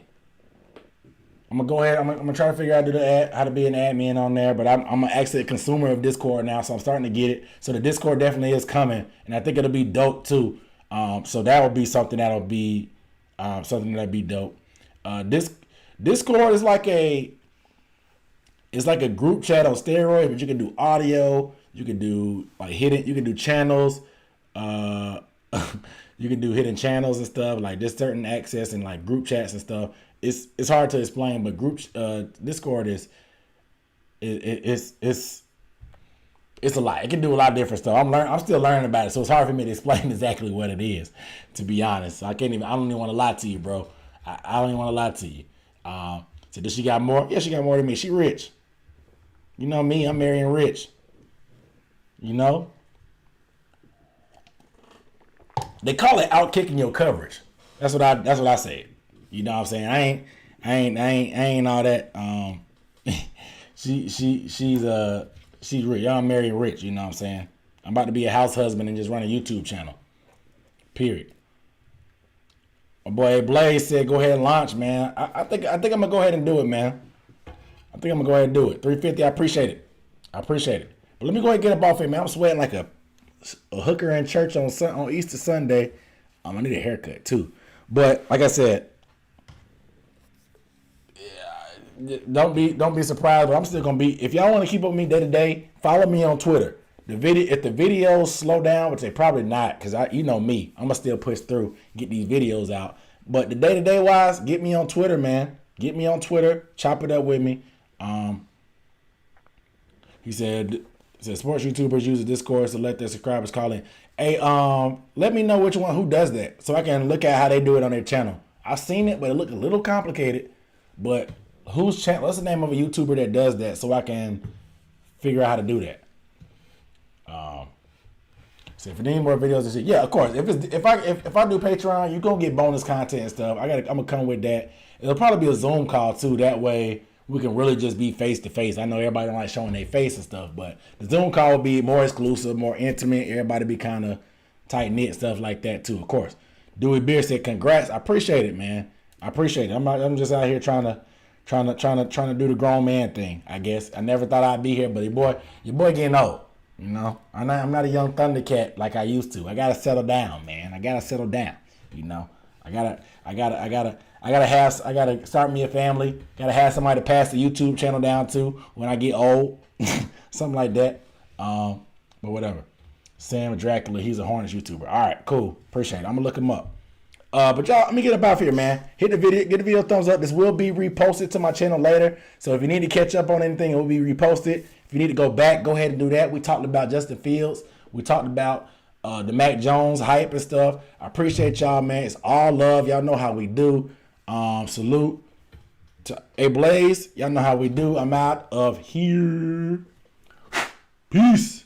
I'm gonna go ahead. I'm gonna try to figure out how to be an admin on there. But I'm actually a consumer of Discord now, so I'm starting to get it. So the Discord definitely is coming, and I think it'll be dope too. So that will be something that'll be dope. Discord is like a group chat on steroids, but you can do audio. You can do like hidden. You can do channels. You can do hidden channels and stuff, like there's certain access and like group chats and stuff. It's hard to explain, but Discord is it's a lot. It can do a lot of different stuff. I'm still learning about it, so it's hard for me to explain exactly what it is, to be honest. So I don't even want to lie to you, bro. I don't even want to lie to you. So does she got more? Yeah, she got more than me. She rich. You know me, I'm marrying rich. You know? They call it out kicking your coverage. That's what I said. You know what I'm saying? I ain't all that. She's rich. Y'all marry rich. You know what I'm saying? I'm about to be a house husband and just run a YouTube channel. Period. My boy Blaze said, "Go ahead and launch, man." I think I'm gonna go ahead and do it, man. I think I'm gonna go ahead and do it. 350. I appreciate it. But let me go ahead and get up off here, man. I'm sweating like a hooker in church on Easter Sunday. I need a haircut too. But like I said, don't be surprised. But I'm still gonna be. If y'all want to keep up with me day to day, follow me on Twitter. If the videos slow down, which they probably not, because you know me, I'm gonna still push through, get these videos out. But the day to day wise, get me on Twitter, man. Get me on Twitter. Chop it up with me. He said sports YouTubers use the Discord to let their subscribers call in. Hey, let me know who does that, so I can look at how they do it on their channel. I've seen it, but it looked a little complicated. But whose channel? What's the name of a YouTuber that does that, so I can figure out how to do that? So if you need more videos and shit, yeah, of course. If I do Patreon, you gonna get bonus content and stuff. I'm gonna come with that. It'll probably be a Zoom call too. That way we can really just be face to face. I know everybody don't like showing their face and stuff, but the Zoom call will be more exclusive, more intimate. Everybody be kind of tight knit, stuff like that too. Of course. Dewey Beer said, "Congrats." I appreciate it, man. I appreciate it. I'm just out here trying to do the grown man thing. I guess I never thought I'd be here, but your boy getting old. You know, I'm not a young Thundercat like I used to. I gotta settle down, man. I gotta settle down. You know, I gotta start me a family. Gotta have somebody to pass the YouTube channel down to when I get old, something like that. But whatever. Sam Dracula, he's a Hornets YouTuber. All right, cool. Appreciate it. I'm gonna look him up. But y'all, let me get up out here, man. Hit the video, get the video a thumbs up. This will be reposted to my channel later. So if you need to catch up on anything, it will be reposted. If you need to go back, go ahead and do that. We talked about Justin Fields. We talked about the Mac Jones hype and stuff. I appreciate y'all, man. It's all love. Y'all know how we do. Salute to Blaze. Y'all know how we do. I'm out of here. Peace.